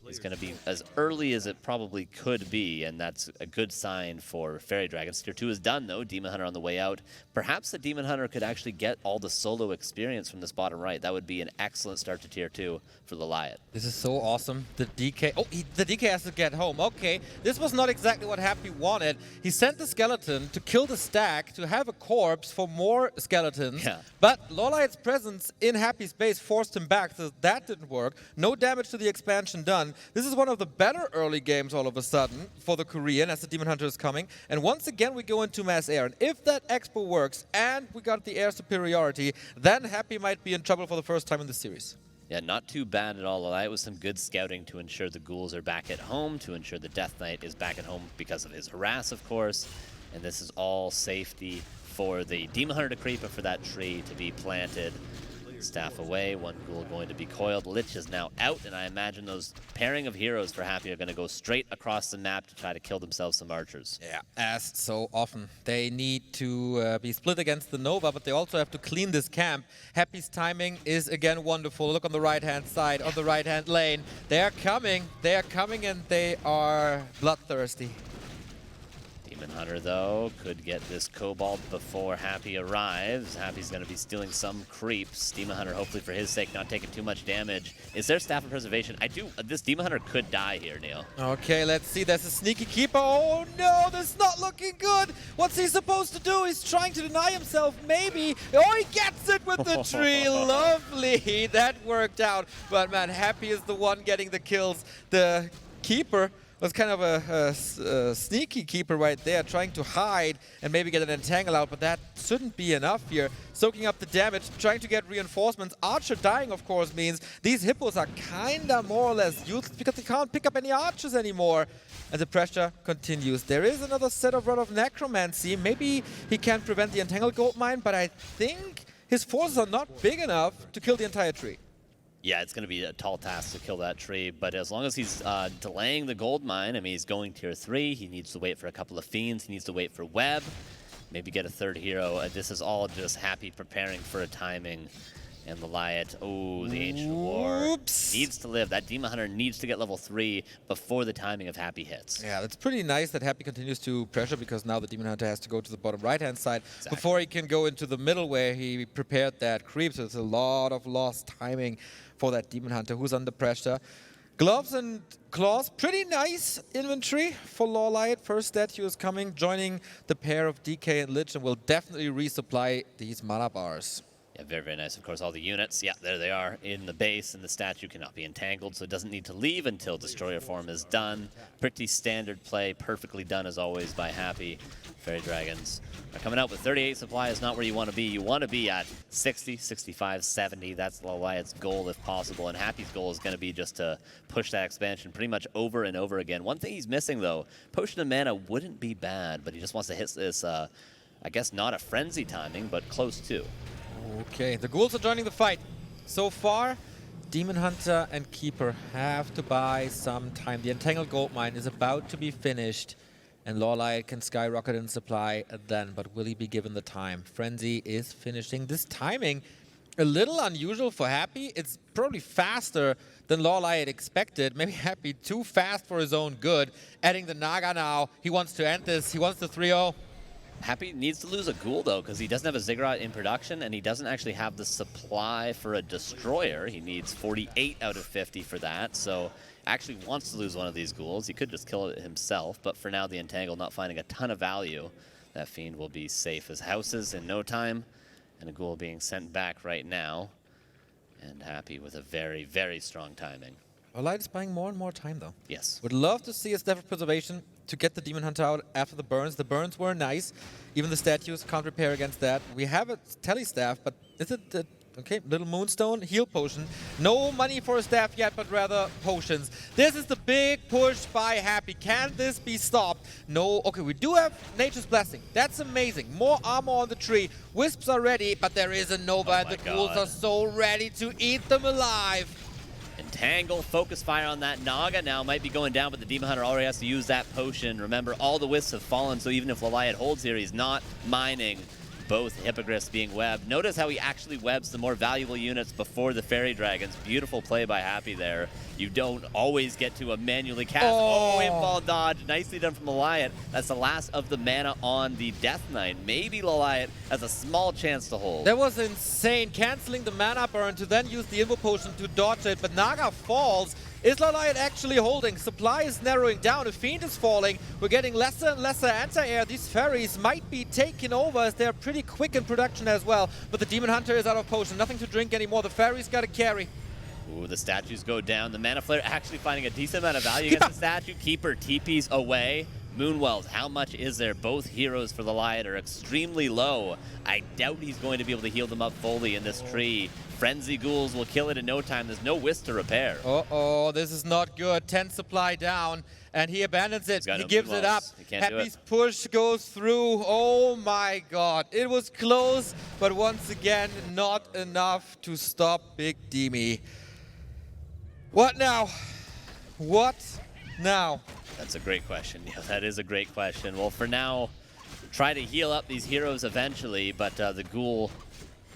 is going to be as early as it probably could be, and that's a good sign for Fairy Dragons. Tier 2 is done, though. Demon Hunter on the way out. Perhaps the Demon Hunter could actually get all the solo experience from this bottom right. That would be an excellent start to Tier 2 for Lawliet. This is so awesome. The DK... Oh, the DK has to get home. Okay, this was not exactly what Happy wanted. He sent the skeleton to kill the stack, to have a corpse for more skeletons. Yeah. But Lawliet's presence in Happy's base forced him back, so that didn't work. No damage to the expansion done. This is one of the better early games all of a sudden for the Korean as the Demon Hunter is coming. And once again, we go into mass air. And if that expo works and we got the air superiority, then Happy might be in trouble for the first time in the series. Yeah, not too bad at all. Lawliet with some good scouting to ensure the ghouls are back at home, to ensure the Death Knight is back at home because of his harass, of course. And this is all safety for the Demon Hunter to creep, but for that tree to be planted. Staff away, one ghoul going to be coiled. Lich is now out, and I imagine those pairing of heroes for Happy are going to go straight across the map to try to kill themselves some archers. Yeah, as so often. They need to be split against the Nova, but they also have to clean this camp. Happy's timing is again wonderful. Look on the right-hand side, on the right-hand lane. They are coming, and they are bloodthirsty. Demon Hunter, though, could get this Cobalt before Happy arrives. Happy's going to be stealing some creeps. Demon Hunter, hopefully for his sake, not taking too much damage. Is there Staff of Preservation? This Demon Hunter could die here, Neil. Okay, let's see. There's a sneaky keeper. Oh no, this is not looking good. What's he supposed to do? He's trying to deny himself, maybe. Oh, he gets it with the tree. Lovely. That worked out. But man, Happy is the one getting the kills. The keeper was kind of a sneaky keeper right there, trying to hide and maybe get an entangle out, but that shouldn't be enough here. Soaking up the damage, trying to get reinforcements. Archer dying, of course, means these hippos are kinda more or less useless because they can't pick up any archers anymore. And the pressure continues. There is another set of Rod of Necromancy. Maybe he can prevent the Entangled Gold Mine, but I think his forces are not big enough to kill the entire tree. Yeah, it's going to be a tall task to kill that tree, but as long as he's delaying the gold mine, I mean, he's going tier 3, he needs to wait for a couple of fiends, he needs to wait for web, maybe get a third hero. This is all just Happy preparing for a timing. And Lawliet, oh, the Ancient War needs to live. That Demon Hunter needs to get level 3 before the timing of Happy hits. Yeah, it's pretty nice that Happy continues to pressure because now the Demon Hunter has to go to the bottom right-hand side before he can go into the middle where he prepared that creep. So it's a lot of lost timing for that Demon Hunter who's under pressure. Gloves and claws, pretty nice inventory for Lawliet. First statue is coming, joining the pair of DK and Lich, and will definitely resupply these mana bars. Yeah, very, very nice. Of course, all the units, yeah, there they are in the base, and the statue cannot be entangled, so it doesn't need to leave until Destroyer form is done. Pretty standard play, perfectly done as always by Happy. Fairy Dragons are coming out with 38 supply is not where you want to be. You want to be at 60, 65, 70. That's Lawliet's goal if possible, and Happy's goal is going to be just to push that expansion pretty much over and over again. One thing he's missing, though, Potion of Mana wouldn't be bad, but he just wants to hit this, I guess not a frenzy timing, but close to. Okay, the ghouls are joining the fight. So far, Demon Hunter and Keeper have to buy some time. The Entangled Gold Mine is about to be finished, and Lawliet can skyrocket in supply then, but will he be given the time? Frenzy is finishing. This timing, a little unusual for Happy. It's probably faster than Lawliet expected. Maybe Happy too fast for his own good. Adding the Naga now. He wants to end this. He wants the 3-0. Happy needs to lose a ghoul, though, because he doesn't have a Ziggurat in production, and he doesn't actually have the supply for a Destroyer. He needs 48 out of 50 for that, so actually wants to lose one of these ghouls. He could just kill it himself, but for now, the Entangle not finding a ton of value. That Fiend will be safe as houses in no time, and a ghoul being sent back right now. And Happy with a very, very strong timing. Lawliet is buying more and more time, though. Yes. Would love to see a Staff of Preservation to get the Demon Hunter out after the burns. The burns were nice. Even the statues can't repair against that. We have a Tele Staff, but is it Okay, little Moonstone, heal potion. No money for a staff yet, but rather potions. This is the big push by Happy. Can this be stopped? No. Okay, we do have Nature's Blessing. That's amazing. More armor on the tree. Wisps are ready, but there is a Nova, and the ghouls are so ready to eat them alive. Entangle, focus fire on that Naga now might be going down, but the Demon Hunter already has to use that potion. Remember, all the wisps have fallen, so even if Lawliet holds here, he's not mining. Both Hippogriffs being webbed. Notice how he actually webs the more valuable units before the Fairy Dragons. Beautiful play by Happy there. You don't always get to manually cast. Oh, Infall dodge. Nicely done from Lawliet. That's the last of the mana on the Death Knight. Maybe Lawliet has a small chance to hold. That was insane. Canceling the mana burn to then use the Invo Potion to dodge it, but Naga falls. Is Lawliet actually holding? Supply is narrowing down. A Fiend is falling. We're getting lesser and lesser anti-air. These fairies might be taken over as they're pretty quick in production as well. But the Demon Hunter is out of potion. Nothing to drink anymore. The fairies got to carry. Ooh, the statues go down. The Mana Flare actually finding a decent amount of value against the statue. Keeper TPs away. Moonwells, how much is there? Both heroes for the Lawliet are extremely low. I doubt he's going to be able to heal them up fully in this tree. Frenzy Ghouls will kill it in no time. There's no wisp to repair. Uh-oh, this is not good. 10 supply down, and he abandons it. He gives it up. Happy's push goes through. Oh my god. It was close, but once again, not enough to stop Big Demi. What now? What now? That's a great question. Yeah, that is a great question. Well, for now, try to heal up these heroes eventually, but the Ghoul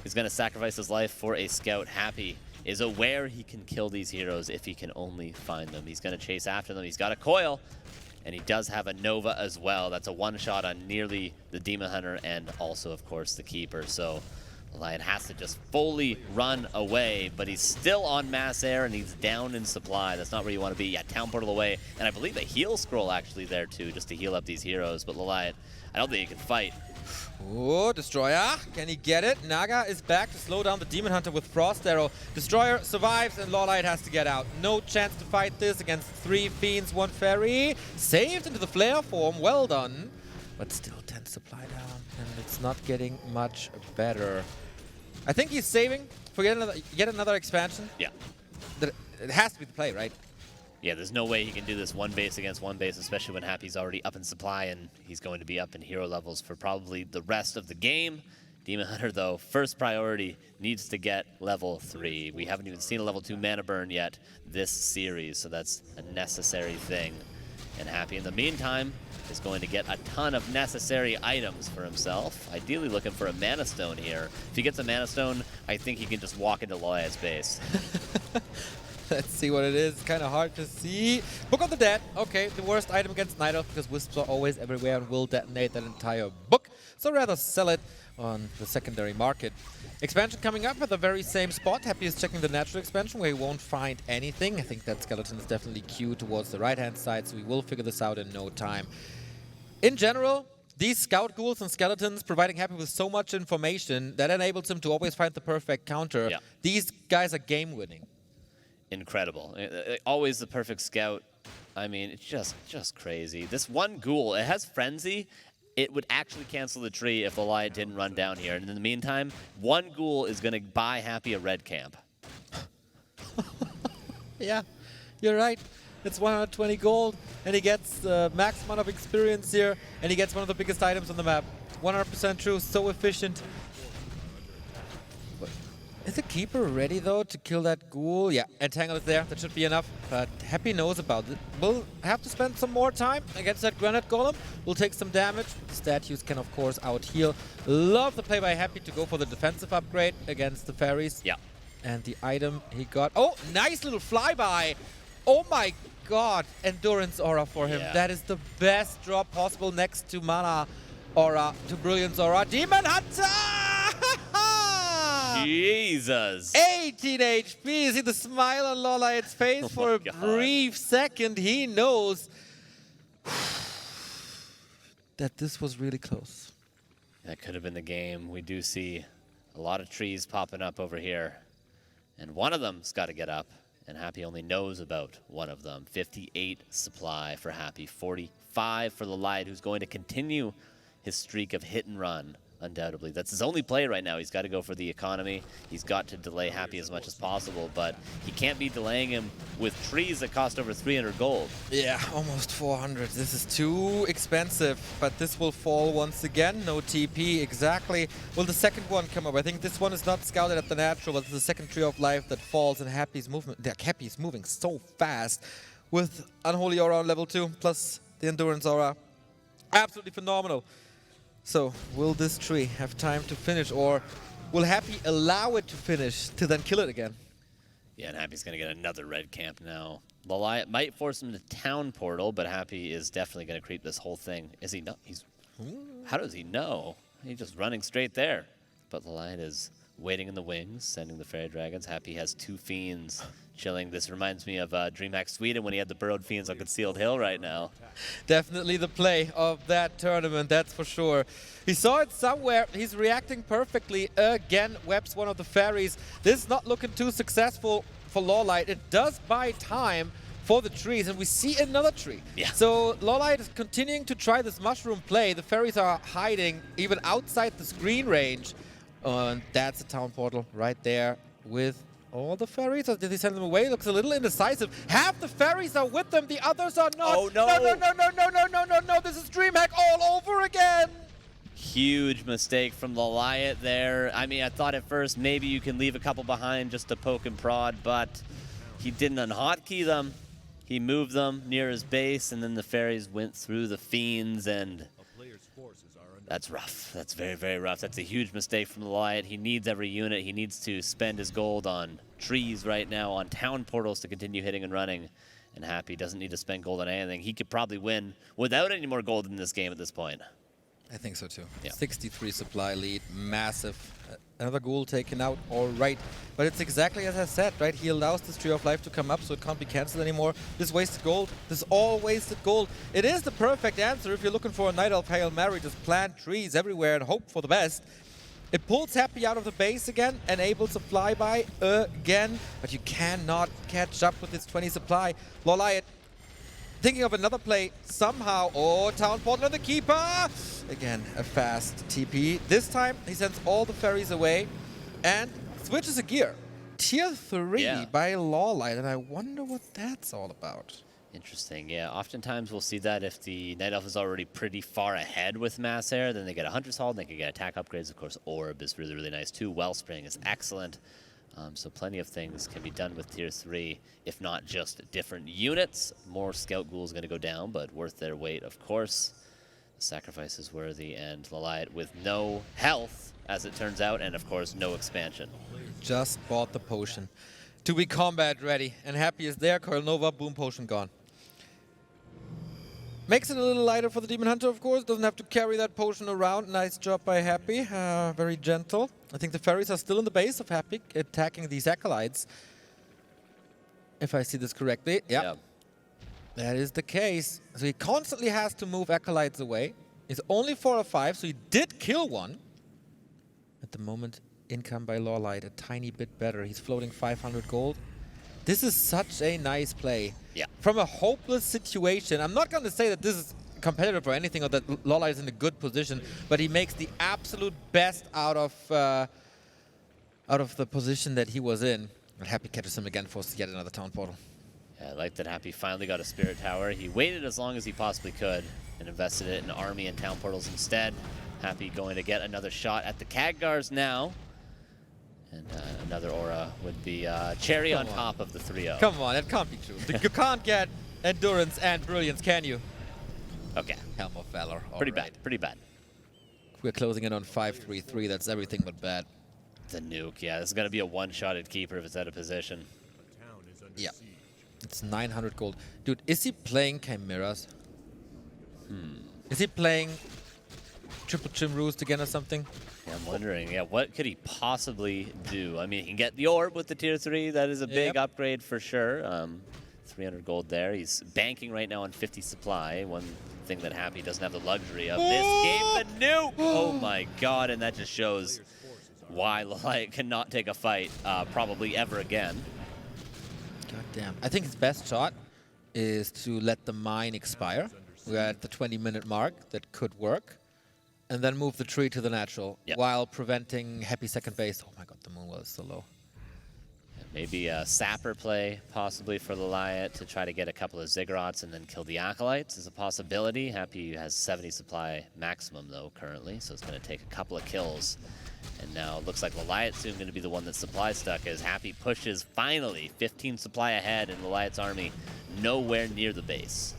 is going to sacrifice his life for a scout. Happy is aware he can kill these heroes if he can only find them. He's going to chase after them. He's got a coil, and he does have a Nova as well. That's a one-shot on nearly the Demon Hunter and also, of course, the Keeper. So Lion has to just fully run away, but he's still on mass air and he's down in supply. That's not where you want to be. Yeah, Town Portal away, and I believe a heal scroll actually there too, just to heal up these heroes. But Lawliet, I don't think he can fight. Oh, Destroyer, can he get it? Naga is back to slow down the Demon Hunter with Frost Arrow. Destroyer survives and Lawliet has to get out. No chance to fight this against 3 Fiends, 1 Fairy. Saved into the Flare form, well done. But still 10 supply down, and it's not getting much better. I think he's saving for yet another expansion. Yeah. It has to be the play, right? Yeah, there's no way he can do this one base against one base, especially when Happy's already up in supply and he's going to be up in hero levels for probably the rest of the game. Demon Hunter, though, first priority needs to get level 3. We haven't even seen a level 2 mana burn yet this series, so that's a necessary thing. And Happy, in the meantime, is going to get a ton of necessary items for himself. Ideally looking for a Mana Stone here. If he gets a Mana Stone, I think he can just walk into Lawliet's base. Let's see what it is. It's kind of hard to see. Book of the Dead. Okay, the worst item against Night Elf because Wisps are always everywhere and will detonate that entire book. So rather sell it on the secondary market. Expansion coming up at the very same spot. Happy is checking the natural expansion where he won't find anything. I think that skeleton is definitely queued towards the right-hand side, so we will figure this out in no time. In general, these scout ghouls and skeletons providing Happy with so much information that enables him to always find the perfect counter. Yeah. These guys are game-winning. Incredible. Always the perfect scout. I mean, it's just crazy. This one ghoul, it has Frenzy. It would actually cancel the tree if Lawliet didn't run down here. And in the meantime, one ghoul is going to buy Happy a red camp. Yeah, you're right. It's 120 gold, and he gets the max amount of experience here, and he gets one of the biggest items on the map. 100% true, so efficient. Is the Keeper ready, though, to kill that ghoul? Yeah, Entangle is there. That should be enough. But Happy knows about it. We'll have to spend some more time against that Granite Golem. We'll take some damage. The statues can, of course, out-heal. Love the play by Happy to go for the defensive upgrade against the fairies. Yeah. And the item he got... Oh, nice little flyby. Oh, my God. Endurance Aura for him. Yeah. That is the best drop possible next to Mana Aura, to Brilliance Aura. Demon Hunter! Jesus. 18 HP. See the smile on Lawliet's face for a brief second. He knows that this was really close. That could have been the game. We do see a lot of trees popping up over here. And one of them's got to get up. And Happy only knows about one of them. 58 supply for Happy. 45 for Lawliet, who's going to continue his streak of hit and run undoubtedly. That's his only play right now. He's got to go for the economy. He's got to delay Happy as much as possible, but he can't be delaying him with trees that cost over 300 gold. Yeah, almost 400. This is too expensive, but this will fall once again. No TP, exactly. Will the second one come up? I think this one is not scouted at the natural, but it's the second Tree of Life that falls, and Happy's moving so fast with Unholy Aura on level 2, plus the Endurance Aura. Absolutely phenomenal. So, will this tree have time to finish, or will Happy allow it to finish to then kill it again? Yeah, and Happy's going to get another red camp now. Lawliet might force him to Town Portal, but Happy is definitely going to creep this whole thing. Is he not? How does he know? He's just running straight there. But Lawliet is waiting in the wings, sending the Fairy Dragons. Happy has 2 Fiends chilling. This reminds me of DreamHack Sweden when he had the Burrowed Fiends on Concealed Hill right now. Definitely the play of that tournament, that's for sure. He saw it somewhere. He's reacting perfectly. Again, webs one of the fairies. This is not looking too successful for Lawliet. It does buy time for the trees, and we see another tree. Yeah. So Lawliet is continuing to try this mushroom play. The fairies are hiding even outside the screen range. And that's a town portal right there with all the fairies. Or did he send them away? Looks a little indecisive. Half the fairies are with them, the others are not. Oh, no. No. This is DreamHack all over again. Huge mistake from Lawliet there. I mean, I thought at first maybe you can leave a couple behind just to poke and prod, but he didn't unhotkey them. He moved them near his base, and then the fairies went through the fiends, and that's rough. That's very, very rough. That's a huge mistake from Lawliet. He needs every unit. He needs to spend his gold on trees right now, on town portals to continue hitting and running. And Happy doesn't need to spend gold on anything. He could probably win without any more gold in this game at this point. I think so too. Yeah. 63 supply lead, massive. Another ghoul taken out, all right. But it's exactly as I said, right? He allows this Tree of Life to come up, so it can't be cancelled anymore. This wasted gold, this all wasted gold. It is the perfect answer if you're looking for a Night Elf Hail Mary. Just plant trees everywhere and hope for the best. It pulls Happy out of the base again, enables a flyby again, but you cannot catch up with this 20 supply. Lawliet thinking of another play somehow. Oh, Town Portal and the Keeper! Again, a fast TP. This time, he sends all the fairies away and switches a gear. Tier 3 by Lawliet, and I wonder what that's all about. Interesting, yeah. Oftentimes we'll see that if the Night Elf is already pretty far ahead with Mass Air, then they get a Hunter's Hall, and they can get attack upgrades. Of course, Orb is really, really nice too. Wellspring is excellent. So plenty of things can be done with Tier 3, if not just different units. More Scout Ghouls going to go down, but worth their weight, of course. The sacrifice is worthy, and Lawliet with no health, as it turns out, and of course, no expansion. Just bought the potion to be combat ready, and Happy is there. Coil Nova, boom, potion gone. Makes it a little lighter for the Demon Hunter, of course. Doesn't have to carry that potion around. Nice job by Happy. Very gentle. I think the fairies are still in the base of Happy, attacking these acolytes. If I see this correctly. Yeah. That is the case. So he constantly has to move acolytes away. He's only 4 of 5, so he did kill one. At the moment, income by Lawliet a tiny bit better. He's floating 500 gold. This is such a nice play. Yeah. From a hopeless situation. I'm not going to say that this is competitive or anything, or that Lawliet is in a good position, but he makes the absolute best out of the position that he was in. And Happy catches him again, forces yet another town portal. Yeah, I like that Happy finally got a Spirit Tower. He waited as long as he possibly could and invested it in army and town portals instead. Happy going to get another shot at the Khadgars now. And another aura would be cherry on top of the 3-0. Come on, that can't be true. You can't get Endurance and Brilliance, can you? Okay. Helm of Valor. Pretty bad, pretty bad. We're closing in on 5-3-3. That's everything but bad. The nuke, yeah. This is going to be a one-shotted keeper if it's out of position. Yeah. It's 900 gold. Dude, is he playing Chimeras? Is he playing Triple Chimroos again or something? Yeah, I'm wondering, yeah, what could he possibly do? I mean, he can get the orb with the Tier 3. That is a big upgrade for sure. 300 gold there. He's banking right now on 50 supply. One thing that Happy doesn't have the luxury of this game, the nuke! Oh my god, and that just shows why Lawliet cannot take a fight probably ever again. God damn. I think his best shot is to let the mine expire. We're at the 20-minute mark. That could work. and then move the tree to the natural Yep. while preventing happy second base. Oh my god, the Moonwell is so low. Maybe a sapper play, possibly for Lawliet, to try to get a couple of Ziggurats and then kill the Acolytes is a possibility. Happy has 70 supply maximum, though, currently, so it's going to take a couple of kills. And now it looks like Lawliet's soon going to be the one that's supply stuck as Happy pushes, finally, 15 supply ahead, and Lawliet's army nowhere near the base.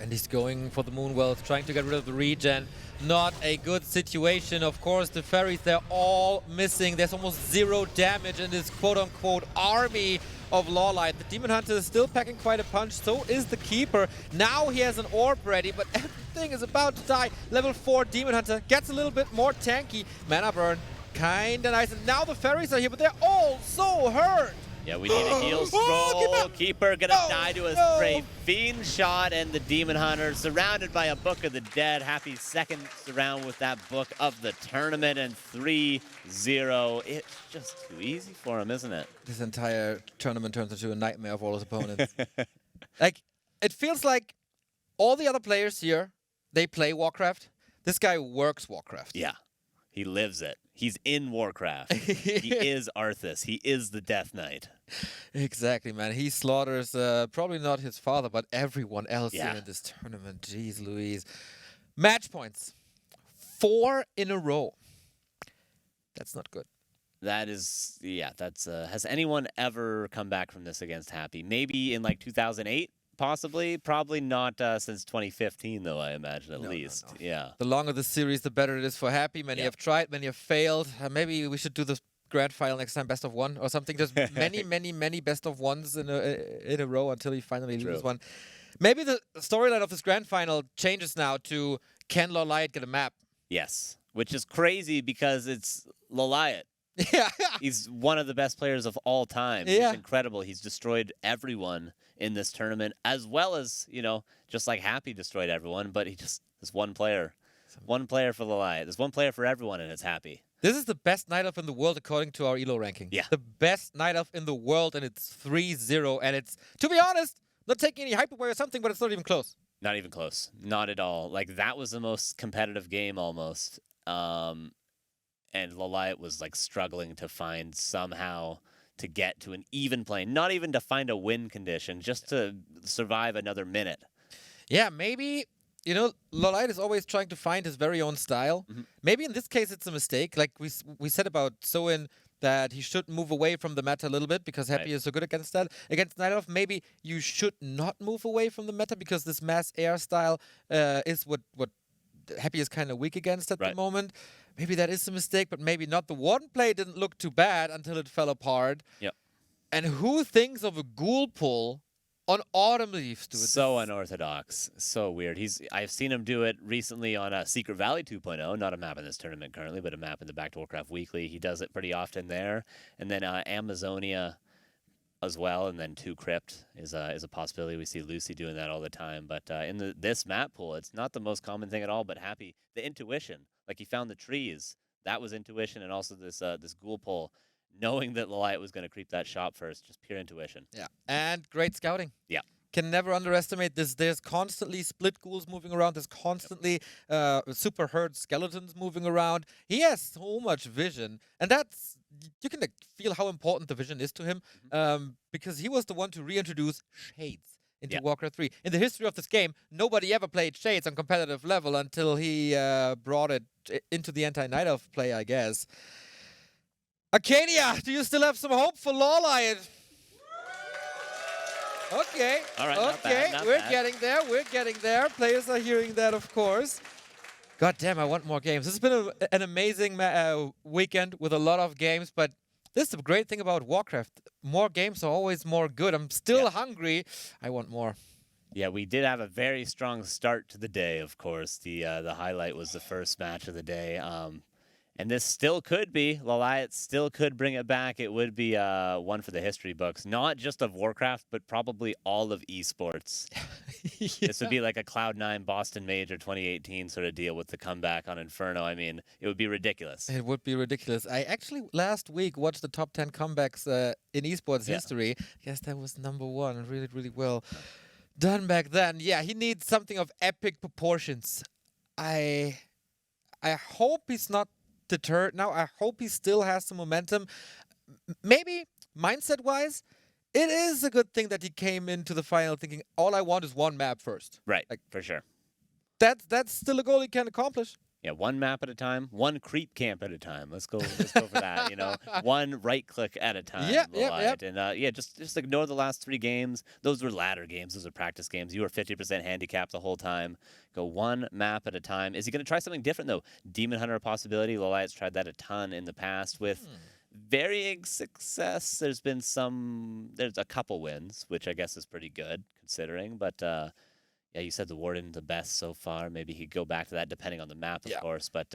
And he's going for the Moonwell, trying to get rid of the regen. Not a good situation. Of course, the fairies, they're all missing. There's almost 0 damage in this quote-unquote army of Lawliet. The Demon Hunter is still packing quite a punch. So is the Keeper. Now he has an orb ready, but everything is about to die. Level 4 Demon Hunter gets a little bit more tanky. Mana burn, kinda nice. And now the fairies are here, but they're all so hurt. Yeah, we need a heal scroll. Keeper gonna die to a stray fiend shot, and the Demon Hunter surrounded by a Book of the Dead. Happy second round with that Book of the Tournament, and 3-0. It's just too easy for him, isn't it? This entire tournament turns into a nightmare of all his opponents. Like, it feels like all the other players here, they play Warcraft. This guy works Warcraft. Yeah, he lives it. He's in Warcraft. He is Arthas. He is the Death Knight. Exactly, man. He slaughters probably not his father, but everyone else Yeah. here in this tournament. Jeez Louise. Match points. 4 in a row. That's not good. That is, yeah, that's, has anyone ever come back from this against Happy? Maybe in like 2008, possibly. Probably not since 2015, though, I imagine, at least. No. Yeah. The longer the series, the better it is for Happy. Many have tried, many have failed. Maybe we should do the grand final next time, best of one or something. Just many best of ones in a row until he finally loses one. Maybe the storyline of this grand final changes now to, can Lawliet get a map? Yes, which is crazy because it's Lawliet. Yeah. He's one of the best players of all time. Yeah. He's incredible. He's destroyed everyone in this tournament, as well as, you know, just like Happy destroyed everyone, but he just, there's one player. One player for Lawliet. There's one player for everyone, and it's Happy. This is the best Night Elf in the world according to our ELO ranking. Yeah. The best Night Elf in the world, and it's 3-0. And it's, to be honest, not taking any hype away or something, but it's not even close. Not even close. Not at all. Like, that was the most competitive game almost. And Lawliet was, like, struggling to find somehow to get to an even plane. Not even to find a win condition, just to survive another minute. Yeah, maybe, you know, Lawliet is always trying to find his very own style. Maybe in this case it's a mistake. Like we said about Soin, that he should move away from the meta a little bit because Happy is so good against that. Against Night Elf, maybe you should not move away from the meta because this mass air style is what Happy is kind of weak against at the moment. Maybe that is a mistake, but maybe not. The Warden play didn't look too bad until it fell apart. Yep. And who thinks of a ghoul pull on Autumn Leaves, dude? So unorthodox. So weird. I've seen him do it recently on Secret Valley 2.0. Not a map in this tournament currently, but a map in the Back to Warcraft Weekly. He does it pretty often there. And then Amazonia as well, and then 2 Crypt is a possibility. We see Lucy doing that all the time. But in this map pool, it's not the most common thing at all, but Happy. The intuition. Like, he found the trees. That was intuition, and also this ghoul pull. Knowing that Lawliet was going to creep that shop first, just pure intuition. Yeah, and great scouting. Yeah. Can never underestimate this. There's constantly split ghouls moving around. There's constantly super herd skeletons moving around. He has so much vision, and that's, you can feel how important the vision is to him, because he was the one to reintroduce Shades into Warcraft 3. In the history of this game, nobody ever played Shades on competitive level until he brought it into the anti-Night Elf play, I guess. Arcadia, do you still have some hope for Lawliet? Okay. All right. Okay. We're getting there. We're getting there. Players are hearing that, of course. God damn, I want more games. This has been an amazing weekend with a lot of games, but this is the great thing about Warcraft. More games are always more good. I'm still hungry. I want more. Yeah, we did have a very strong start to the day, of course. The highlight was the first match of the day. And this still could be, Lawliet still could bring it back. It would be one for the history books, not just of Warcraft, but probably all of esports. This would be like a Cloud9 Boston Major 2018 sort of deal with the comeback on Inferno. I mean, it would be ridiculous. It would be ridiculous. I actually last week watched the top 10 comebacks in esports history. Yes, that was #1. Really, really well done back then. Yeah, he needs something of epic proportions. I I hope he's not deterred now. I hope he still has some momentum. Maybe mindset-wise, it is a good thing that he came into the final thinking, all I want is one map first. Right, Like, for sure. That's still a goal he can accomplish. Yeah, one map at a time, one creep camp at a time. Let's go for that. You know, one right click at a time. Yep. And yeah, just ignore the last 3 games. Those were ladder games. Those are practice games. You were 50% handicap the whole time. Go one map at a time. Is he going to try something different though? Demon Hunter a possibility. Lawliet's tried that a ton in the past with varying success. There's a couple wins, which I guess is pretty good considering. But yeah, you said the Warden the best so far. Maybe he'd go back to that depending on the map, of course. But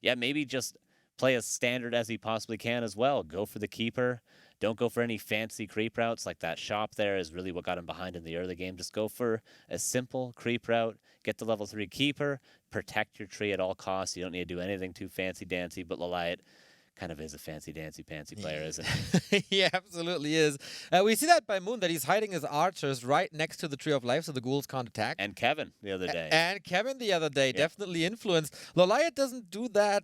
yeah, maybe just play as standard as he possibly can as well. Go for the Keeper. Don't go for any fancy creep routes like that shop there is really what got him behind in the early game. Just go for a simple creep route. Get the level 3 Keeper. Protect your tree at all costs. You don't need to do anything too fancy-dancy, but Lawliet kind of is a fancy-dancy-pantsy player, isn't he? He absolutely is. We see that by Moon, that he's hiding his archers right next to the Tree of Life so the ghouls can't attack. And Kevin the other day. And Kevin the other day definitely influenced. Lawliet doesn't do that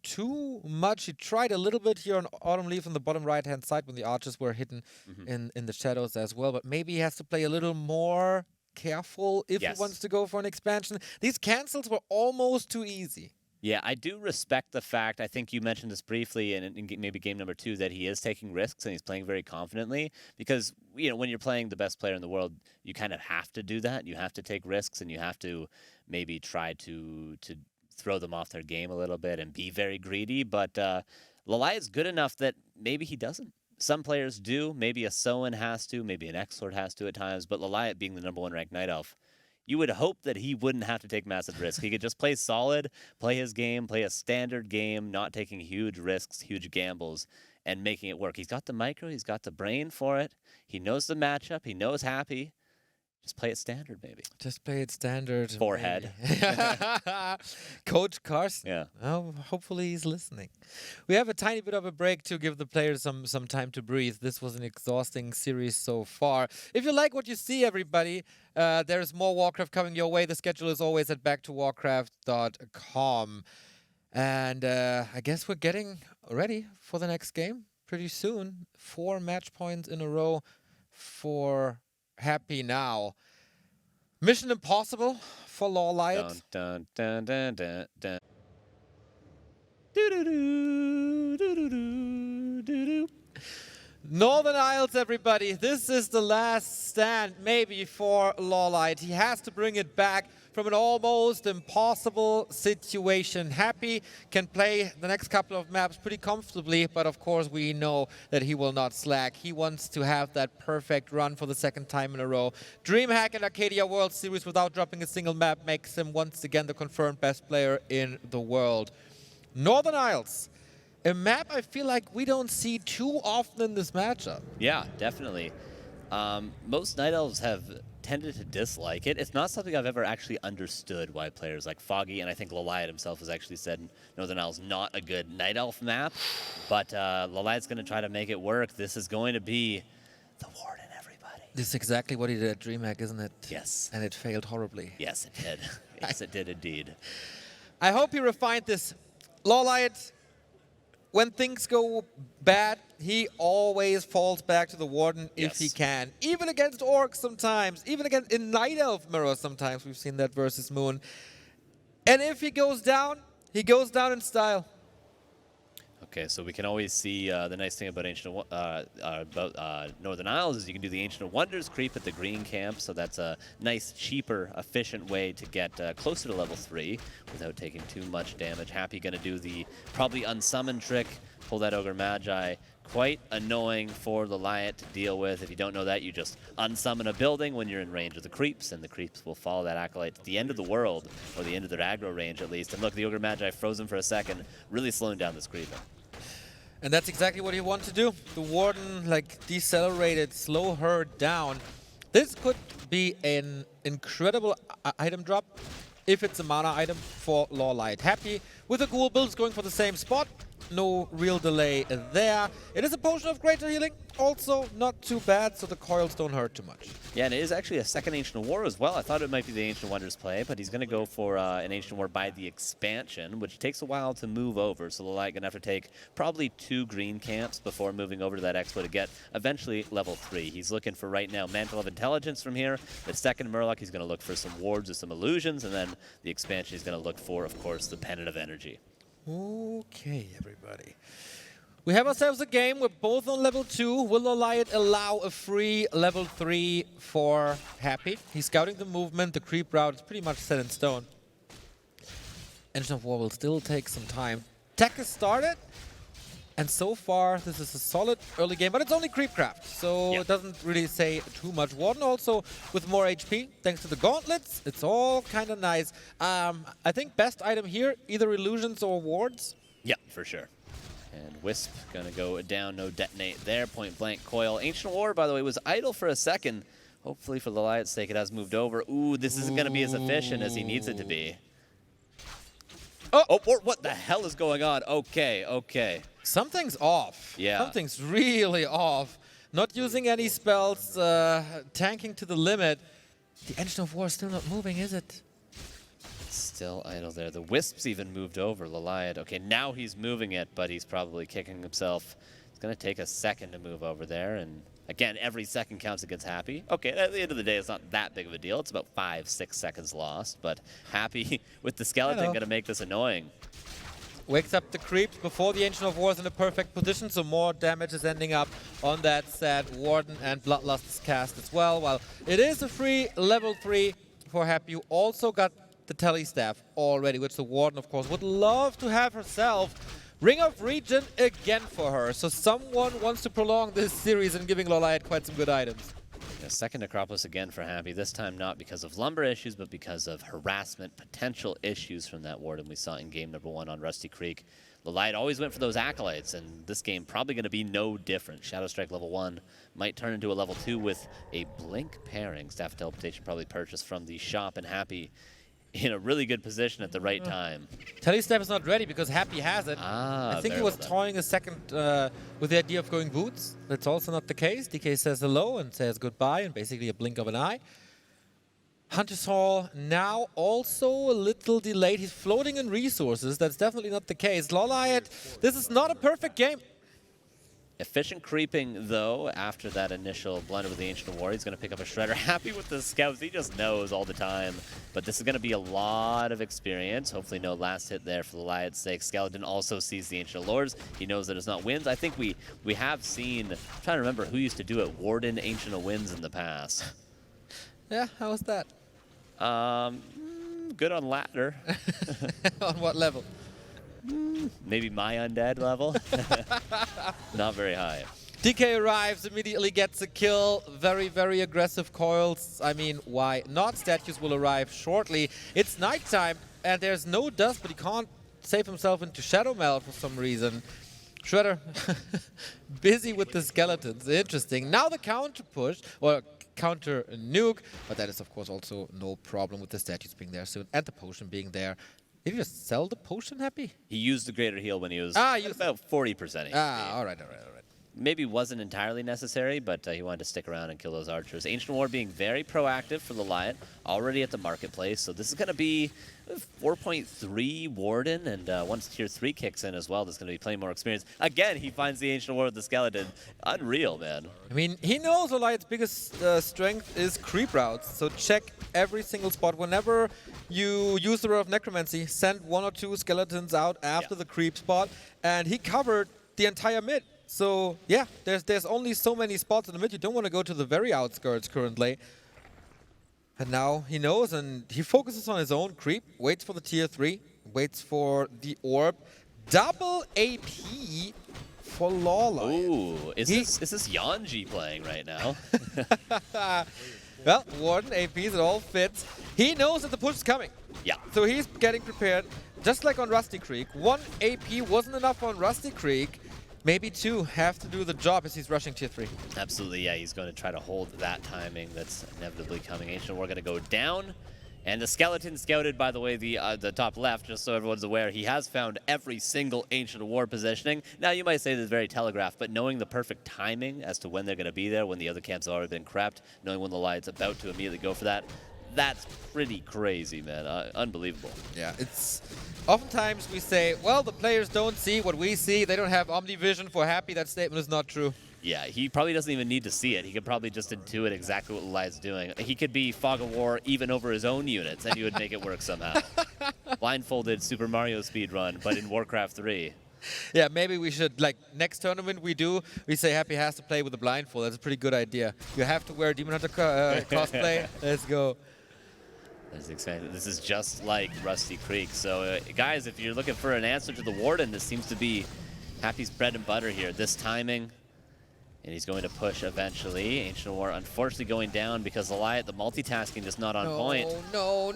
too much. He tried a little bit here on Autumn Leaf on the bottom right-hand side when the archers were hidden in the shadows as well. But maybe he has to play a little more careful if he wants to go for an expansion. These cancels were almost too easy. Yeah, I do respect the fact, I think you mentioned this briefly in maybe game number 2, that he is taking risks and he's playing very confidently because, you know, when you're playing the best player in the world, you kind of have to do that. You have to take risks and you have to maybe try to throw them off their game a little bit and be very greedy. But Lawliet's good enough that maybe he doesn't. Some players do. Maybe a Soen has to. Maybe an X-Lord has to at times. But Lawliet being the #1 ranked Night Elf, you would hope that he wouldn't have to take massive risks. He could just play solid, play his game, play a standard game, not taking huge risks, huge gambles, and making it work. He's got the micro. He's got the brain for it. He knows the matchup. He knows Happy. Just play it standard, maybe. Just play it standard. Forehead. Coach Carson. Yeah. Oh, hopefully he's listening. We have a tiny bit of a break to give the players some time to breathe. This was an exhausting series so far. If you like what you see, everybody, there's more Warcraft coming your way. The schedule is always at backtowarcraft.com. And I guess we're getting ready for the next game pretty soon. 4 match points in a row for Happy now. Mission impossible for Lawliet. Dun, dun, dun, dun, dun. Northern Isles, everybody. This is the last stand, maybe, for Lawliet. He has to bring it back from an almost impossible situation. Happy can play the next couple of maps pretty comfortably, but of course we know that he will not slack. He wants to have that perfect run for the 2nd time in a row. DreamHack and Arcadia World Series without dropping a single map makes him once again the confirmed best player in the world. Northern Isles. A map I feel like we don't see too often in this matchup. Yeah, definitely. Most Night Elves have tended to dislike it. It's not something I've ever actually understood why players like Foggy, and I think Lawliet himself has actually said Northern Isles not a good Night Elf map, but Lawliet's going to try to make it work. This is going to be the Warden, everybody. This is exactly what he did at DreamHack, isn't it? Yes. And it failed horribly. Yes, it did. Yes, it did indeed. I hope he refined this. Lawliet, when things go bad, he always falls back to the Warden if he can. Even against Orcs sometimes, even against in Night Elf mirror sometimes. We've seen that versus Moon. And if he goes down in style. Okay, so we can always see the nice thing about Northern Isles is you can do the Ancient of Wonders creep at the green camp, so that's a nice, cheaper, efficient way to get closer to level 3 without taking too much damage. Happy going to do the probably unsummon trick, pull that Ogre Magi. Quite annoying for Lawliet to deal with. If you don't know that, you just unsummon a building when you're in range of the creeps, and the creeps will follow that Acolyte to the end of the world, or the end of their aggro range at least. And look, the Ogre Magi frozen for a second, really slowing down this creeping. And that's exactly what he wanted to do. The Warden, like, decelerated, slow her down. This could be an incredible item drop if it's a mana item for Lawliet. Happy with the ghoul builds going for the same spot. No real delay there. It is a potion of greater healing, also not too bad, so the coils don't hurt too much. Yeah, and it is actually a second Ancient War as well. I thought it might be the Ancient Wonders play, but he's going to go for an Ancient War by the expansion, which takes a while to move over. So Lawliet going to have to take probably 2 green camps before moving over to that expo to get eventually level 3. He's looking for right now Mantle of Intelligence from here. The second Murloc, he's going to look for some wards or some illusions, and then the expansion he's going to look for, of course, the Pendant of Energy. Okay, everybody. We have ourselves a game. We're both on level 2. Will Lawliet allow a free level 3 for Happy? He's scouting the movement. The creep route is pretty much set in stone. Engine of War will still take some time. Tech is started. And so far, this is a solid early game, but it's only Creepcraft, so it doesn't really say too much. Warden also with more HP, thanks to the gauntlets. It's all kind of nice. I think best item here, either illusions or wards. Yeah, for sure. And Wisp going to go down, no detonate there. Point blank coil. Ancient War, by the way, was idle for a second. Hopefully for Lawliet's sake, it has moved over. Ooh, this isn't going to be as efficient as he needs it to be. Oh, what the hell is going on? Okay, okay. Something's off. Yeah. Something's really off. Not using any spells, tanking to the limit. The Engine of War is still not moving, is it? Still idle there. The Wisp's even moved over. Lawliet, okay, now he's moving it, but he's probably kicking himself. It's going to take a second to move over there, and again, every second counts against Happy. Okay, at the end of the day, it's not that big of a deal. It's about 5-6 seconds lost, but Happy with the skeleton going to make this annoying. Wakes up the creeps before the Ancient of War is in a perfect position, so more damage is ending up on that sad Warden, and Bloodlust is cast as well. While it is a free level 3 for Happy, you also got the Tele Staff already, which the Warden, of course, would love to have herself. Ring of Regen again for her, so someone wants to prolong this series and giving Lawliet quite some good items. Yeah, second Acropolis again for Happy, this time not because of lumber issues, but because of harassment, potential issues from that Warden we saw in game number 1 on Rusty Creek. Lawliet always went for those acolytes, and this game probably going to be no different. Shadow Strike level 1 might turn into a level 2 with a Blink pairing. Staff Teleportation probably purchased from the shop, and Happy in a really good position at the right time. Telestep is not ready because Happy has it. I think he was toying a second with the idea of going boots. That's also not the case. DK says hello and says goodbye and basically a blink of an eye. Hunter's Hall now also a little delayed. He's floating in resources. That's definitely not the case. Lawliet, this is not a perfect game. Efficient creeping, though, after that initial blunder with the Ancient War. He's going to pick up a Shredder. Happy with the scouts. He just knows all the time. But this is going to be a lot of experience. Hopefully no last hit there for the Lawliet's sake. Skeleton also sees the Ancient Lords. He knows that it's not wins. I think we have seen, I'm trying to remember who used to do it, Warden Ancient of Winds in the past. Yeah, how was that? Good on ladder. On what level? Maybe my undead level. Not very high. DK arrives, immediately gets a kill. Very, very aggressive coils. I mean, why not? Statues will arrive shortly. It's nighttime, and there's no dust, but he can't save himself into Shadow Meld for some reason. Shredder, busy with the skeletons. Interesting. Now the counter push, or counter nuke, but that is, of course, also no problem with the statues being there soon, and the potion being there. Did you just sell the potion, Happy? He used the greater heal when he was about 40% HP. All right. Maybe wasn't entirely necessary, but he wanted to stick around and kill those archers. Ancient War being very proactive for the Lawliet, already at the marketplace. So this is going to be 4.3 Warden, and once Tier 3 kicks in as well, there's going to be plenty more experience. Again, he finds the Ancient War with the skeleton. Unreal, man. I mean, he knows Lawliet's biggest strength is creep routes, so check every single spot. Whenever you use the Road of Necromancy, send 1 or 2 skeletons out after the creep spot, and he covered the entire mid. So, yeah, there's only so many spots in the mid. You don't want to go to the very outskirts currently. And now he knows, and he focuses on his own creep, waits for the Tier 3, waits for the orb. Double AP for Lawliet. Ooh, is this Yanji playing right now? Well, Warden, APs, it all fits. He knows that the push is coming. Yeah. So he's getting prepared, just like on Rusty Creek. 1 AP wasn't enough on Rusty Creek. Maybe 2 have to do the job as he's rushing Tier 3. Absolutely, yeah. He's going to try to hold that timing that's inevitably coming. Ancient War going to go down. And the skeleton scouted, by the way, the top left, just so everyone's aware, he has found every single Ancient War positioning. Now, you might say this is very telegraphed, but knowing the perfect timing as to when they're going to be there, when the other camps have already been crept, knowing when the Lawliet's about to immediately go for that, that's pretty crazy, man. Unbelievable. Yeah, it's... Oftentimes we say, well, the players don't see what we see. They don't have omnivision for Happy. That statement is not true. Yeah, he probably doesn't even need to see it. He could probably just intuit exactly what Lawliet's doing. He could be Fog of War even over his own units, and he would make it work somehow. Blindfolded Super Mario speedrun, but in Warcraft 3. Yeah, maybe we should, like, next tournament we say Happy has to play with a blindfold. That's a pretty good idea. You have to wear Demon Hunter cosplay. Let's go. This is just like Rusty Creek. So, guys, if you're looking for an answer to the Warden, this seems to be Happy's bread and butter here. This timing. And he's going to push eventually. Ancient War unfortunately going down because the multitasking is not on point. No.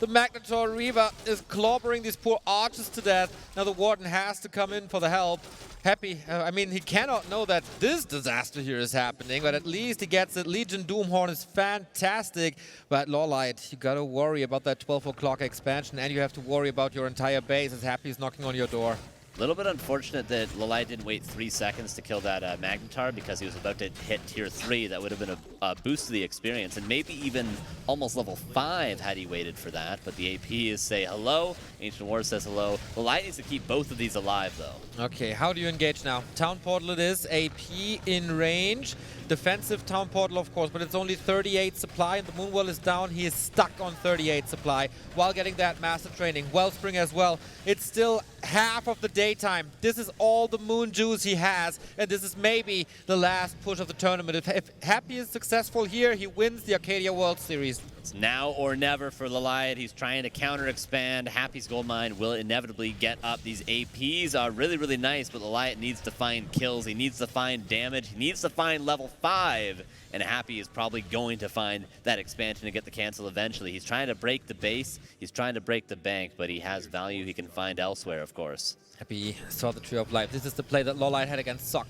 The Magnetor Reaver is clobbering these poor archers to death. Now the Warden has to come in for the help. Happy, I mean, he cannot know that this disaster here is happening, but at least he gets it. Legion Doomhorn is fantastic. But Lawliet, you gotta worry about that 12 o'clock expansion, and you have to worry about your entire base as Happy is knocking on your door. A little bit unfortunate that Lawliet didn't wait 3 seconds to kill that Magnetar because he was about to hit tier 3. That would have been a boost to the experience and maybe even almost level 5 had he waited for that. But the APs say hello. Ancient War says hello. Lawliet needs to keep both of these alive, though. Okay, how do you engage now? Town Portal it is. AP in range. Defensive Town Portal, of course, but it's only 38 supply, and the Moonwell is down. He is stuck on 38 supply while getting that Master Training. Wellspring as well. It's still half of the daytime. This is all the Moon Juice he has, and this is maybe the last push of the tournament. If Happy is successful here, he wins the Arcadia World Series. It's now or never for Lawliet. He's trying to counter-expand. Happy's gold mine will inevitably get up. These APs are really, really nice, but Lawliet needs to find kills. He needs to find damage. He needs to find level 5, and Happy is probably going to find that expansion and get the cancel eventually. He's trying to break the base. He's trying to break the bank, but he has value he can find elsewhere, of course. Happy saw the Tree of Life. This is the play that Lawliet had against Sock.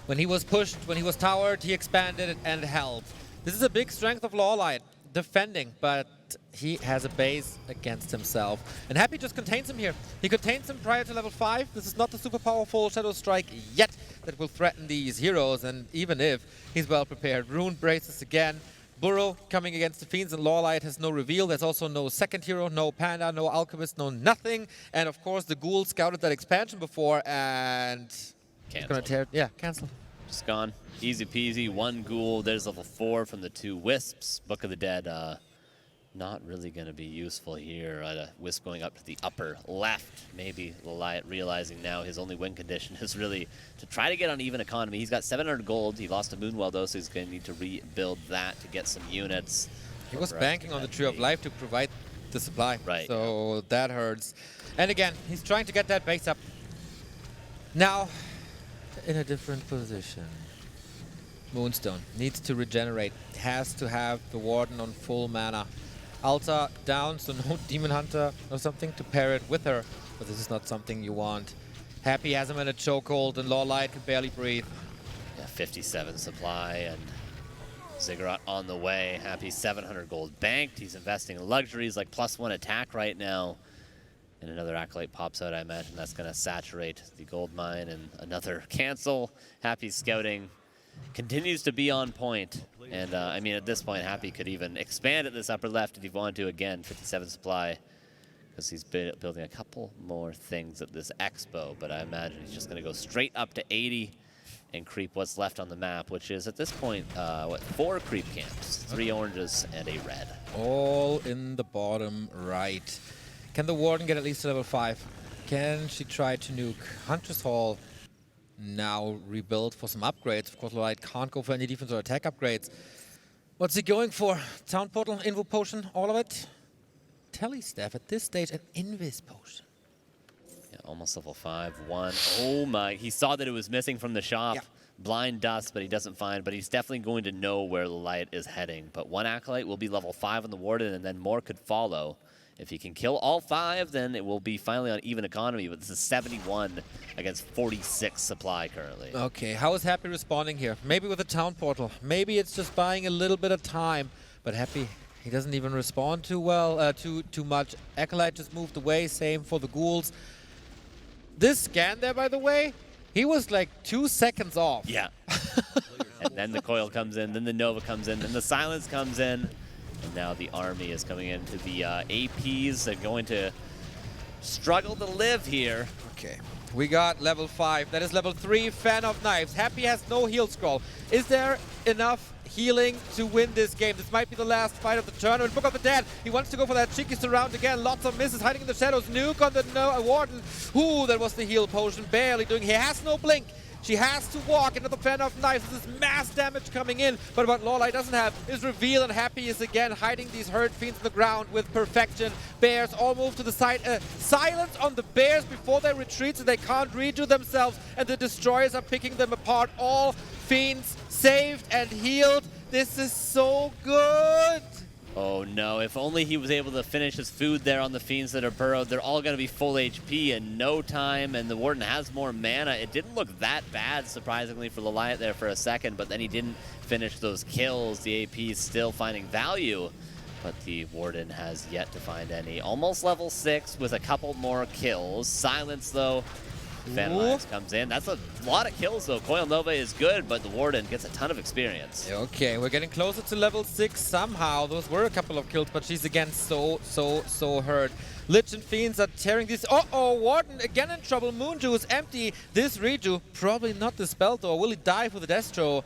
When he was pushed, when he was towered, he expanded it and held. This is a big strength of Lawliet. Defending, but he has a base against himself. And Happy just contains him here. He contains him prior to level 5. This is not the super powerful Shadow Strike yet that will threaten these heroes, and even if he's well prepared. Rune braces again. Burrow coming against the Fiends, and Lawliet has no reveal. There's also no second hero, no Panda, no Alchemist, no nothing. And of course the Ghoul scouted that expansion before, and it's gonna tear. Yeah, cancel. Just gone. Easy peasy. 1 Ghoul. There's level 4 from the 2 Wisps. Book of the Dead, not really going to be useful here. Wisp going up to the upper left. Maybe Lawliet realizing now his only win condition is really to try to get on even economy. He's got 700 gold. He lost a Moonwell, though, so he's going to need to rebuild that to get some units. He was banking on the Tree of Life to provide the supply. Right. So that hurts. And again, he's trying to get that base up. Now, in a different position. Moonstone needs to regenerate, has to have the Warden on full mana. Alta down, so no Demon Hunter or something to pair it with her, but this is not something you want. Happy has him in a chokehold, and Lawliet can barely breathe. Yeah, 57 supply, and Ziggurat on the way. Happy 700 gold banked. He's investing in luxuries like +1 attack right now. And another Acolyte pops out. I imagine that's going to saturate the gold mine, and another cancel. Happy scouting. Continues to be on point, and I mean at this point Happy could even expand at this upper left if he wanted to. Again, 57 supply, because he's building a couple more things at this expo, but I imagine he's just going to go straight up to 80 and creep what's left on the map, which is at this point, 4 creep camps, 3 oranges and a red. All in the bottom right. Can the Warden get at least to level 5? Can she try to nuke Huntress Hall? Now rebuild for some upgrades. Of course, Lawliet can't go for any defense or attack upgrades. What's he going for? Town Portal, Invo Potion, all of it? Telestaff at this stage, an Invis Potion. Yeah, almost level 5, 1. Oh my, he saw that it was missing from the shop. Yeah. Blind dust, but he doesn't find, but he's definitely going to know where Lawliet is heading. But 1 Acolyte will be level 5 on the Warden, and then more could follow. If he can kill all 5, then it will be finally on even economy, but this is 71 against 46 supply currently. Okay, how is Happy responding here? Maybe with a Town Portal. Maybe it's just buying a little bit of time, but Happy He doesn't even respond too well, too much. Acolyte just moved away, same for the ghouls. This scan there, by the way, he was like 2 seconds off. Yeah. And then the coil comes in, then the Nova comes in, then the silence comes in. And now the army is coming into the APs. They're going to struggle to live here. Okay. We got level 5. That is level 3, Fan of Knives. Happy has no heal scroll. Is there enough healing to win this game? This might be the last fight of the tournament. Book of the Dead. He wants to go for that cheeky surround again. Lots of misses, hiding in the shadows. Nuke on the Warden. Ooh, that was the heal potion. Barely doing. He has no blink. She has to walk. Another Fan of Knives. This is mass damage coming in. But what Lawliet doesn't have is reveal, and Happy is again hiding these herd fiends in the ground with perfection. Bears all move to the side. Silence on the bears before they retreat so they can't redo themselves. And the destroyers are picking them apart. All fiends saved and healed. This is so good. Oh no, if only he was able to finish his food there on the fiends that are burrowed. They're all going to be full HP in no time, and the Warden has more mana. It didn't look that bad, surprisingly, for Lawliet there for a second, but then he didn't finish those kills. The AP is still finding value, but the Warden has yet to find any. Almost level 6 with a couple more kills. Silence, though. Fan Lives comes in. That's a lot of kills, though. Coil Nova is good, but the Warden gets a ton of experience. Okay, we're getting closer to level 6 somehow. Those were a couple of kills, but she's again so hurt. Lich and Fiends are tearing these. Uh-oh, Warden again in trouble. Moonju is empty. This redo, probably not the spell, though. Will he die for the Destro?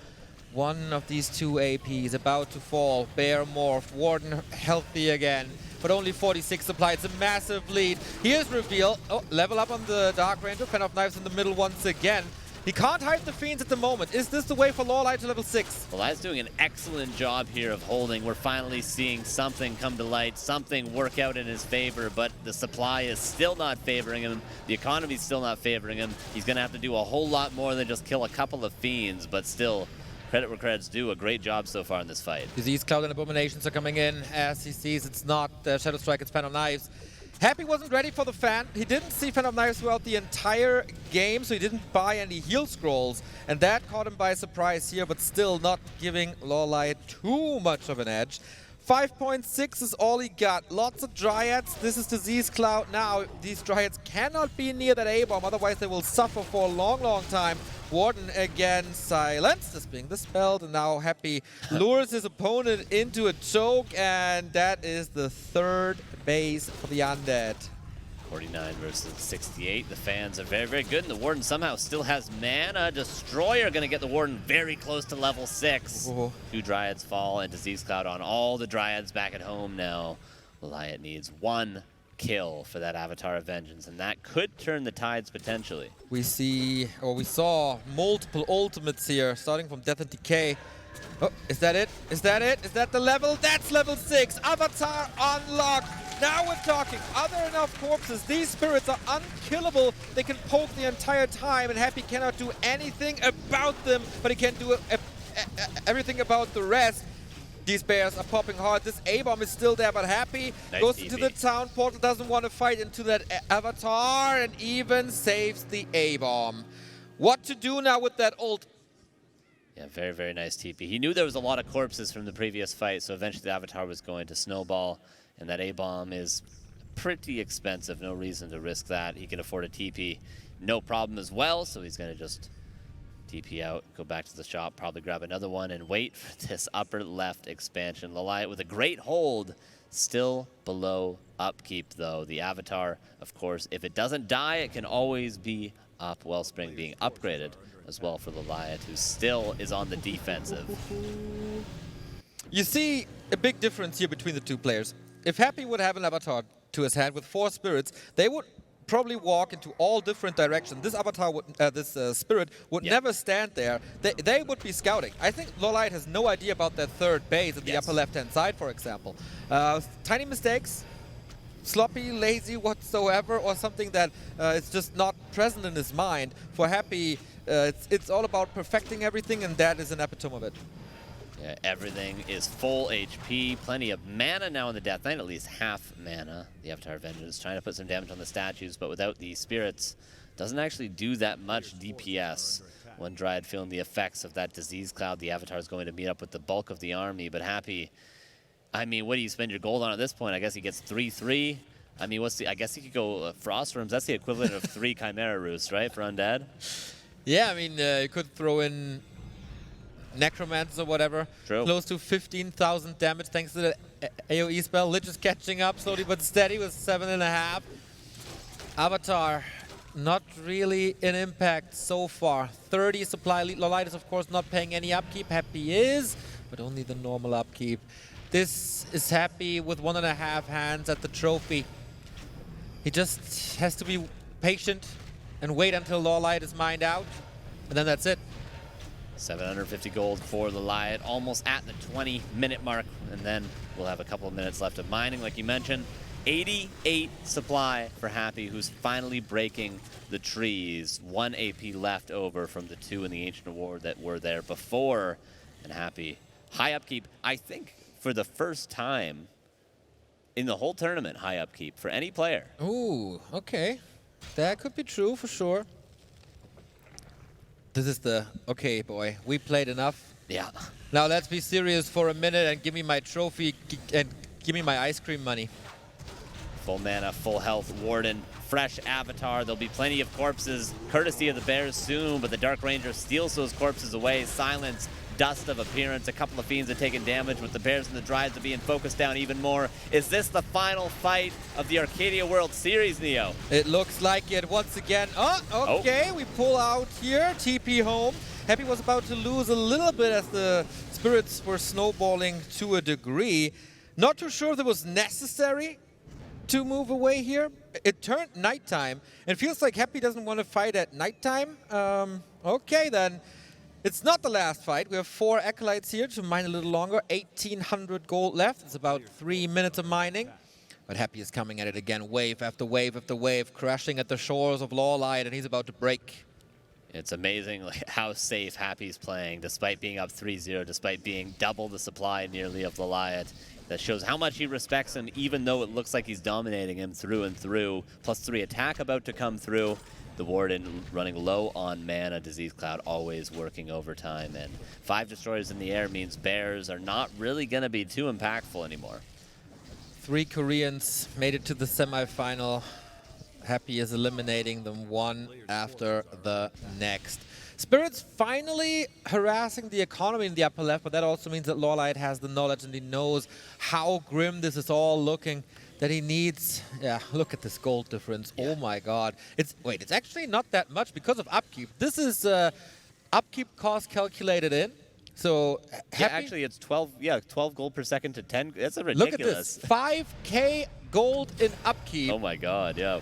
One of these two APs about to fall. Bear morphed. Warden healthy again, but only 46 supply. It's a massive lead. Here's reveal. Oh, level up on the Dark Ranger. Fan of Knives in the middle once again. He can't hide the Fiends at the moment. Is this the way for Lawliet to level 6? Lawliet's doing an excellent job here of holding. We're finally seeing something come to light, something work out in his favor, but the supply is still not favoring him. The economy's still not favoring him. He's going to have to do a whole lot more than just kill a couple of Fiends, but still, credit where credit's due. A great job so far in this fight. Disease Cloud and Abominations are coming in as he sees it's not Shadow Strike, it's Fan of Knives. Happy wasn't ready for the Fan. He didn't see Fan of Knives throughout the entire game, so he didn't buy any heal scrolls. And that caught him by surprise here, but still not giving Lawliet too much of an edge. 5.6 is all he got. Lots of Dryads. This is Disease Cloud now. These Dryads cannot be near that A-bomb, otherwise they will suffer for a long time. Warden again silenced, this being dispelled, and now Happy lures his opponent into a choke, and that is the third base for the Undead. 49 versus 68. The fans are very good, and the Warden somehow still has mana. Destroyer going to get the Warden very close to level 6. Whoa. 2 Dryads fall, and Disease Cloud on all the Dryads back at home now. Lawliet needs 1 kill for that Avatar of Vengeance, and that could turn the tides potentially. We saw multiple ultimates here, starting from Death and Decay. Oh, is that it? Is that it? Is that the level? That's level 6. Avatar unlocked. Now we're talking. Are there enough corpses? These spirits are unkillable. They can poke the entire time, and Happy cannot do anything about them, but he can do everything about the rest. These bears are popping hard. This A-bomb is still there, but Happy goes into the town portal, doesn't want to fight into that Avatar, and even saves the A-bomb. What to do now with that ult? Yeah, very nice TP. He knew there was a lot of corpses from the previous fight, so eventually the Avatar was going to snowball, and that A-bomb is pretty expensive. No reason to risk that. He can afford a TP, no problem as well, so he's going to just TP out, go back to the shop, probably grab another one, and wait for this upper left expansion. Lawliet with a great hold, still below upkeep though. The Avatar, of course, if it doesn't die, it can always be up. Wellspring being upgraded as well for Lawliet, who still is on the defensive. You see a big difference here between the two players. If Happy would have an Avatar to his hand with 4 spirits, they would probably walk into all different directions. This Avatar, spirit would never stand there. They would be scouting. I think Lawliet has no idea about that third base at the upper left-hand side, for example. Tiny mistakes, sloppy, lazy whatsoever, or something that is just not present in his mind. For Happy, it's all about perfecting everything, and that is an epitome of it. Yeah, everything is full HP, plenty of mana now in the Death Knight, at least half mana. The Avatar of Vengeance trying to put some damage on the statues, but without the spirits, doesn't actually do that much DPS. One Dryad feeling the effects of that Disease Cloud. The Avatar is going to meet up with the bulk of the army, but Happy I mean, what do you spend your gold on at this point? I guess he gets 3-3. I mean, I guess he could go Frost Rooms. That's the equivalent of 3 Chimera Roosts, right, for Undead? Yeah, I mean, you could throw in Necromancer or whatever. True. Close to 15,000 damage thanks to the AoE spell. Lich is catching up slowly but steady with 7.5. Avatar, not really an impact so far. 30 supply. Lawliet is, of course, not paying any upkeep. Happy is, but only the normal upkeep. This is Happy with 1.5 hands at the trophy. He just has to be patient and wait until Lawliet is mined out, and then that's it. 750 gold for Lawliet, almost at the 20-minute mark, and then we'll have a couple of minutes left of mining, like you mentioned. 88 supply for Happy, who's finally breaking the trees. 1 AP left over from the 2 in the Ancient Award that were there before, and Happy, high upkeep, I think for the first time in the whole tournament, high upkeep for any player. Ooh, okay. That could be true for sure. This is the, okay, boy, we played enough. Yeah. Now let's be serious for a minute and give me my trophy and give me my ice cream money. Full mana, full health, Warden, fresh avatar. There'll be plenty of corpses, courtesy of the Bears soon, but the Dark Ranger steals those corpses away. Silence, dust of appearance. A couple of Fiends have taken damage with the Bears and the Dryads are being focused down even more. Is this the final fight of the Arcadia World Series, Neo? It looks like it once again. Oh, okay, we pull out here, TP home. Happy was about to lose a little bit as the spirits were snowballing to a degree. Not too sure if it was necessary to move away here. It turned nighttime, and feels like Happy doesn't want to fight at nighttime. Okay, then. It's not the last fight. We have 4 Acolytes here to mine a little longer. 1,800 gold left. It's about 3 minutes of mining. But Happy is coming at it again, wave after wave after wave, crashing at the shores of Lawliet, and he's about to break. It's amazing how safe Happy's playing, despite being up 3-0, despite being double the supply nearly of Lawliet. That shows how much he respects him, even though it looks like he's dominating him through and through. +3 attack about to come through. The Warden running low on mana, Disease Cloud always working overtime, and 5 destroyers in the air means Bears are not really going to be too impactful anymore. 3 Koreans made it to the semifinal. Happy is eliminating them one after the next. Spirits finally harassing the economy in the upper left, but that also means that Lawliet has the knowledge and he knows how grim this is all looking. That he needs, yeah, look at this gold difference. Yeah. Oh my god. It's actually not that much because of upkeep. This is upkeep cost calculated in. So yeah, actually it's 12 gold per second to 10. That's a ridiculous. Look at this. 5k gold in upkeep. Oh my god, yeah.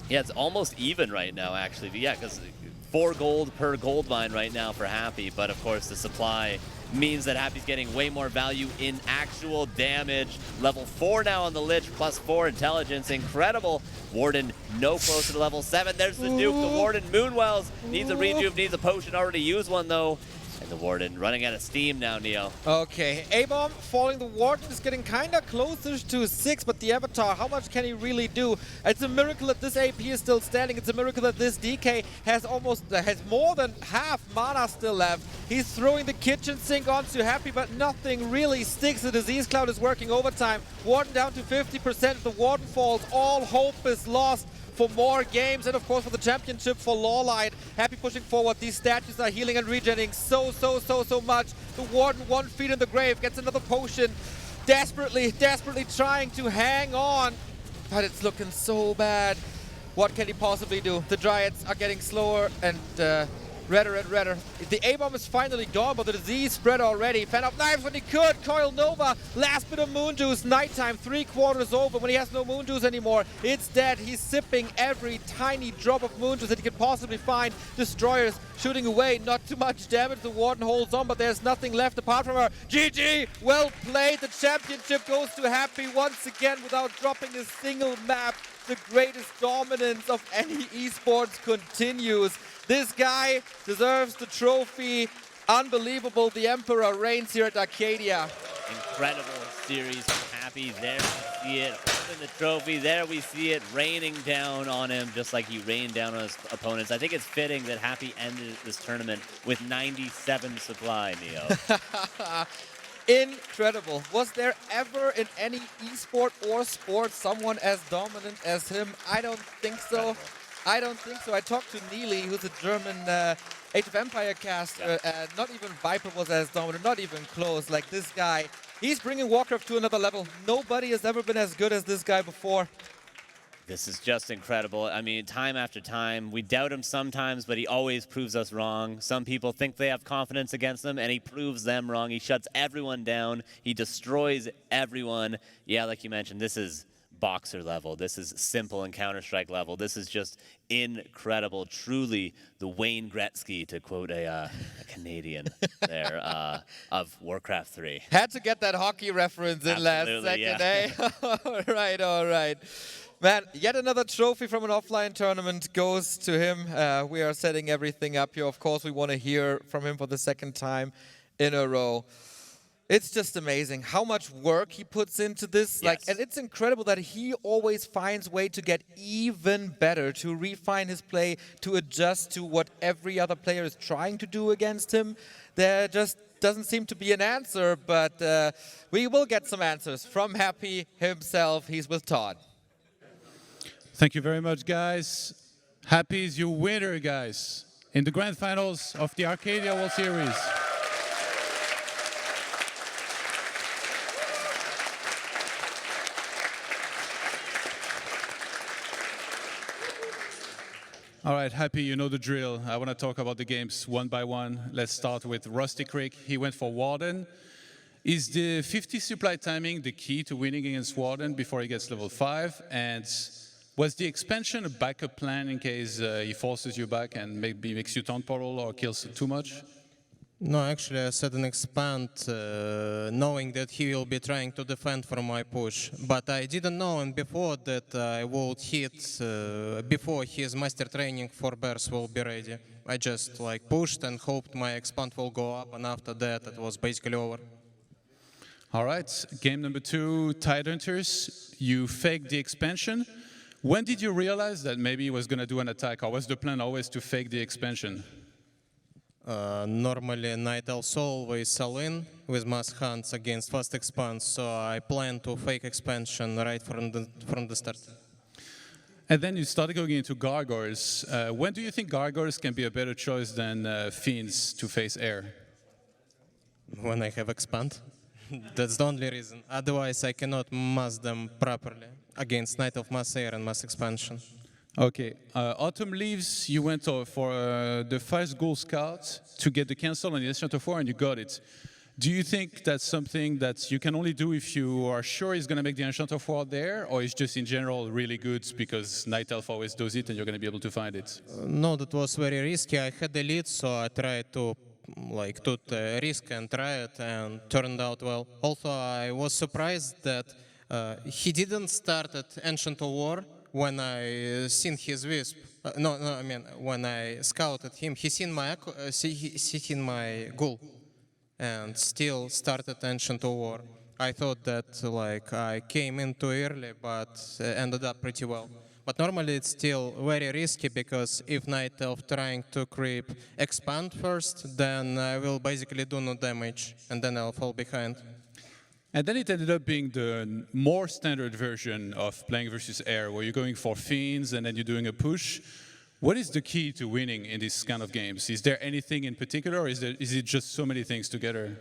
Yeah, it's almost even right now actually. But yeah, because 4 gold per gold mine right now for Happy, but of course the supply means that Happy's getting way more value in actual damage. Level 4 now on the Lich, +4 intelligence. Incredible. Warden no closer to level 7. There's the Duke. The Warden Moonwells needs a rejuve, needs a potion. Already used one though. And the Warden running out of steam now, Neo. Okay, A-Bomb falling. The Warden is getting kind of closer to 6, but the Avatar, how much can he really do? It's a miracle that this AP is still standing. It's a miracle that this DK has more than half mana still left. He's throwing the kitchen sink onto Happy, but nothing really sticks. The Disease Cloud is working overtime. Warden down to 50%. If the Warden falls, all hope is lost for more games, and of course for the championship for Lawliet. Happy pushing forward. These statues are healing and regenerating so much. The Warden 1 feet in the grave, gets another potion. Desperately trying to hang on, but it's looking so bad. What can he possibly do? The Dryads are getting slower and redder and redder. The A-Bomb is finally gone, but the disease spread already. Fan out knives when he could. Coil Nova, last bit of Moon Juice. Nighttime, 3/4 over. When he has no Moon Juice anymore, it's dead. He's sipping every tiny drop of Moon Juice that he can possibly find. Destroyers shooting away, not too much damage. The Warden holds on, but there's nothing left apart from her. GG, well played. The championship goes to Happy once again without dropping a single map. The greatest dominance of any esports continues. This guy deserves the trophy. Unbelievable. The Emperor reigns here at Arcadia. Incredible series from Happy. There we see it. Holding the trophy. There we see it raining down on him just like he rained down on his opponents. I think it's fitting that Happy ended this tournament with 97 supply, Neo. Incredible. Was there ever in any esport or sport someone as dominant as him? I don't think so. I don't think so. I talked to Neely, who's a German Age of Empire caster, and not even Viper was as dominant, not even close. Like this guy, he's bringing Warcraft to another level. Nobody has ever been as good as this guy before. This is just incredible. I mean, time after time, we doubt him sometimes, but he always proves us wrong. Some people think they have confidence against him, and he proves them wrong. He shuts everyone down. He destroys everyone. Yeah, like you mentioned, this is boxer level. This is simple and Counter-Strike level. This is just incredible. Truly the Wayne Gretzky, to quote a Canadian there, of Warcraft 3. Had to get that hockey reference in last second, yeah. All right, all right. Man, yet another trophy from an offline tournament goes to him. We are setting everything up here. Of course, we want to hear from him for the second time in a row. It's just amazing how much work he puts into this. Yes. Like, and it's incredible that he always finds way to get even better, to refine his play, to adjust to what every other player is trying to do against him. There just doesn't seem to be an answer, but we will get some answers from Happy himself. He's with Todd. Thank you very much, guys. Happy is your winner, guys, in the grand finals of the Arcadia World Series. All right, Happy, you know the drill. I want to talk about the games one by one. Let's start with Rusty Creek. He went for Warden. Is the 50 supply timing the key to winning against Warden before he gets level 5? And was the expansion a backup plan in case he forces you back and maybe makes you taunt portal or kills too much? No, actually I set an expand knowing that he will be trying to defend from my push. But I didn't know before that I would hit before his master training for bears will be ready. I just like pushed and hoped my expand will go up, and after that it was basically over. All right, game number 2, Tidehunters. You faked the expansion. When did you realize that maybe he was going to do an attack, or was the plan always to fake the expansion? Normally Night Elves always sell in with mass hunts against fast expands, so I plan to fake expansion right from the start. And then you started going into Gargoyles. When do you think Gargoyles can be a better choice than Fiends to face air? When I have expand. That's the only reason. Otherwise I cannot mass them properly against Night of Mass Air and Mass Expansion. Okay, Autumn Leaves, you went for the first Ghoul Scout to get the cancel on the Ascent of War, and you got it. Do you think that's something that you can only do if you are sure he's going to make the Enchant of War there, or is just in general really good because Night Elf always does it and you're going to be able to find it? No, that was very risky. I had the lead, so I tried to took the risk and try it, and turned out well. Also, I was surprised that he didn't start at Ancient of War when I seen his Wisp. I mean, when I scouted him, he seen my Ghoul, and still started Ancient of War. I thought that I came in too early, but ended up pretty well. But normally it's still very risky, because if Night Elf trying to creep expand first, then I will basically do no damage, and then I'll fall behind. And then it ended up being the more standard version of playing versus air, where you're going for Fiends and then you're doing a push. What is the key to winning in these kind of games? Is there anything in particular, or is it just so many things together?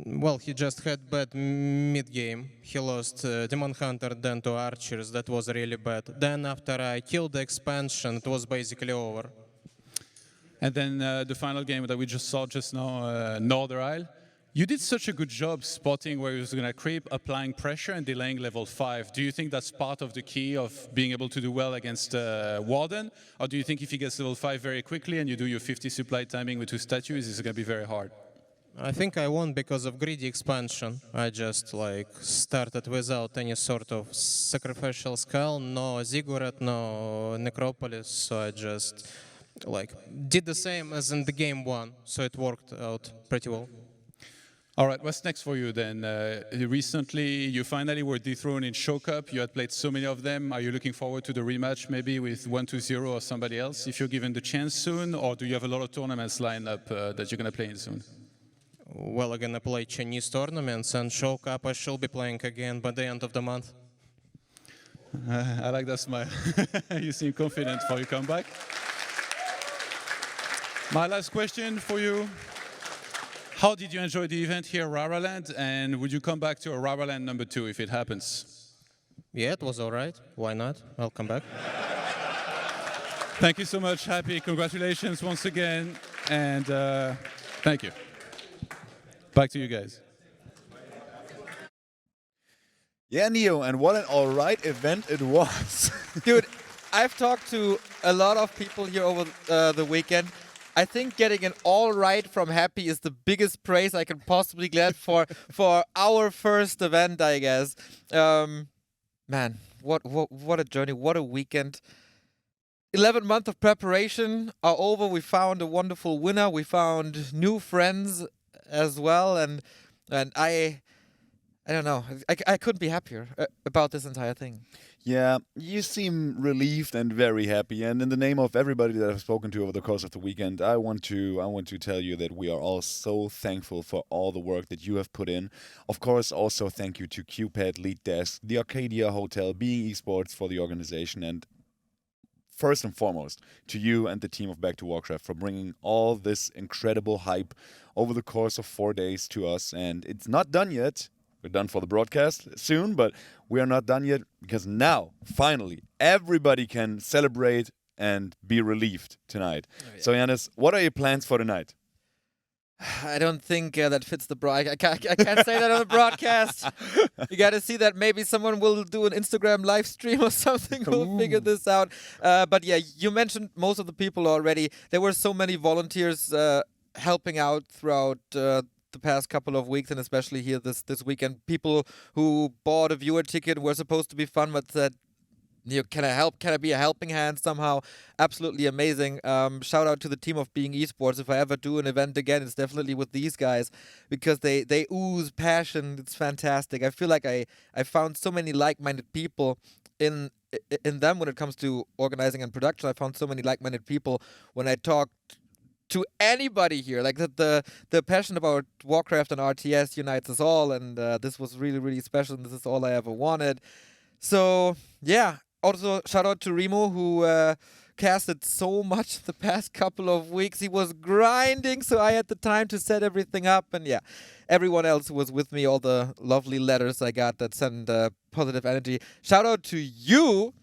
Well, he just had bad mid-game. He lost Demon Hunter, then to Archers. That was really bad. Then after I killed the expansion, it was basically over. And then the final game that we just saw just now, Northern Isle. You did such a good job spotting where he was going to creep, applying pressure, and delaying level 5. Do you think that's part of the key of being able to do well against Warden? Or do you think if he gets level 5 very quickly and you do your 50 supply timing with 2 statues, it's going to be very hard? I think I won because of greedy expansion. I just started without any sort of sacrificial skull, no ziggurat, no necropolis, so I just did the same as in the game 1, so it worked out pretty well. All right, what's next for you then? Recently, you finally were dethroned in Show Cup. You had played so many of them. Are you looking forward to the rematch, maybe with 1-2-0 or somebody else, if you're given the chance soon? Or do you have a lot of tournaments lined up that you're going to play in soon? well, I'm gonna play Chinese tournaments, and Show Cup I shall be playing again by the end of the month. I like that smile. You seem confident for your comeback. My last question for you. How did you enjoy the event here at RARALAND, and would you come back to a RARALAND number 2 if it happens? Yeah, it was all right. Why not? I'll come back. Thank you so much, Happy. Congratulations once again, and thank you. Back to you guys. Yeah, Neo, and what an alright event it was. Dude, I've talked to a lot of people here over the weekend. I think getting an all right from Happy is the biggest praise I can possibly get for our first event, I guess. Man, what a journey, what a weekend. 11 months of preparation are over. We found a wonderful winner. We found new friends as well, and I don't know. I couldn't be happier about this entire thing. Yeah, you seem relieved and very happy. And in the name of everybody that I've spoken to over the course of the weekend, I want to tell you that we are all so thankful for all the work that you have put in. Of course, also thank you to QPad, Lead Desk, the Arcadia Hotel, Being Esports for the organization, and first and foremost to you and the team of Back to Warcraft for bringing all this incredible hype over the course of 4 days to us. And it's not done yet. We're done for the broadcast soon, but we are not done yet because now, finally, everybody can celebrate and be relieved tonight. Oh, yeah. So, Yannis, what are your plans for tonight? I don't think that fits the I can't say that on the broadcast. You got to see that maybe someone will do an Instagram live stream or something. We'll figure this out. But yeah, you mentioned most of the people already. There were so many volunteers helping out throughout the past couple of weeks, and especially here this weekend. People who bought a viewer ticket were supposed to be fun, but said, can I help? Can I be a helping hand somehow? Absolutely amazing. Shout out to the team of Being Esports. If I ever do an event again, it's definitely with these guys because they ooze passion. It's fantastic. I feel like I found so many like-minded people in them when it comes to organizing and production. I found so many like-minded people when I talked to anybody here. Like the passion about Warcraft and RTS unites us all, and this was really, really special, and this is all I ever wanted. So, yeah. Also, shout out to Remo, who casted so much the past couple of weeks. He was grinding, so I had the time to set everything up. And yeah, everyone else was with me, all the lovely letters I got that send positive energy. Shout out to you.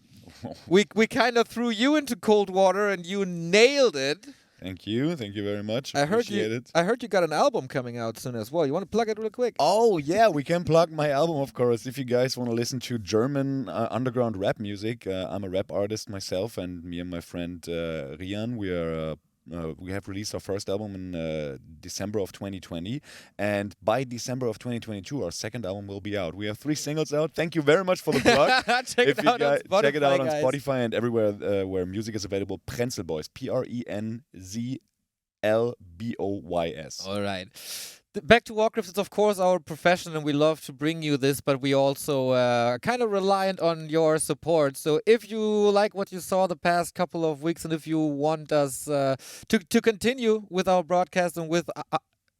We kind of threw you into cold water, and you nailed it. Thank you very much. I heard you got an album coming out soon as well. You want to plug it real quick? Oh yeah, we can plug my album, of course. If you guys want to listen to German underground rap music, I'm a rap artist myself, and me and my friend Rian, we have released our first album in December of 2020, and by December of 2022, our second album will be out. We have 3 singles out. Thank you very much for the plug. Check it out on Spotify and everywhere where music is available. Prenzel Boys, PRENZLBOYS. All right. Back to Warcraft is, of course, our profession, and we love to bring you this, but we also kind of reliant on your support. So if you like what you saw the past couple of weeks, and if you want us to continue with our broadcast and with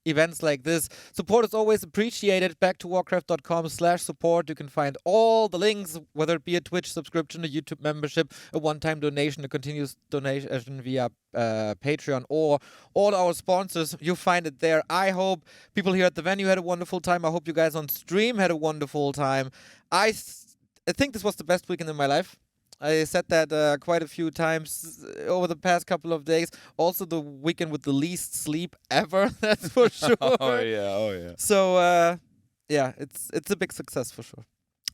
events like this, support is always appreciated. Back to warcraft.com/support. You can find all the links, whether it be a Twitch subscription, a YouTube membership, a one-time donation, a continuous donation via Patreon, or all our sponsors. You find it there. I hope people here at the venue had a wonderful time. I hope you guys on stream had a wonderful time. I think this was the best weekend in my life. I said that quite a few times over the past couple of days. Also the weekend with the least sleep ever, that's for sure. Oh yeah. So, yeah, it's a big success for sure.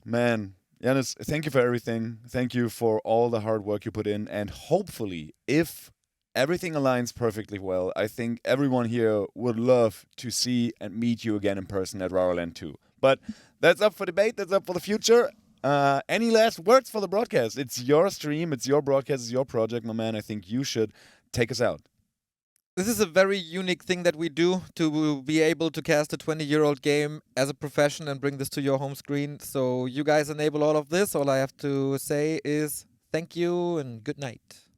Man, Yannis, thank you for everything. Thank you for all the hard work you put in. And hopefully, if everything aligns perfectly well, I think everyone here would love to see and meet you again in person at RARALAND 2. But that's up for debate. That's up for the future. Any last words for the broadcast? It's your stream, it's your broadcast, it's your project, my man. I think you should take us out. This is a very unique thing that we do, to be able to cast a 20-year-old game as a profession and bring this to your home screen. So you guys enable all of this. All I have to say is thank you and good night.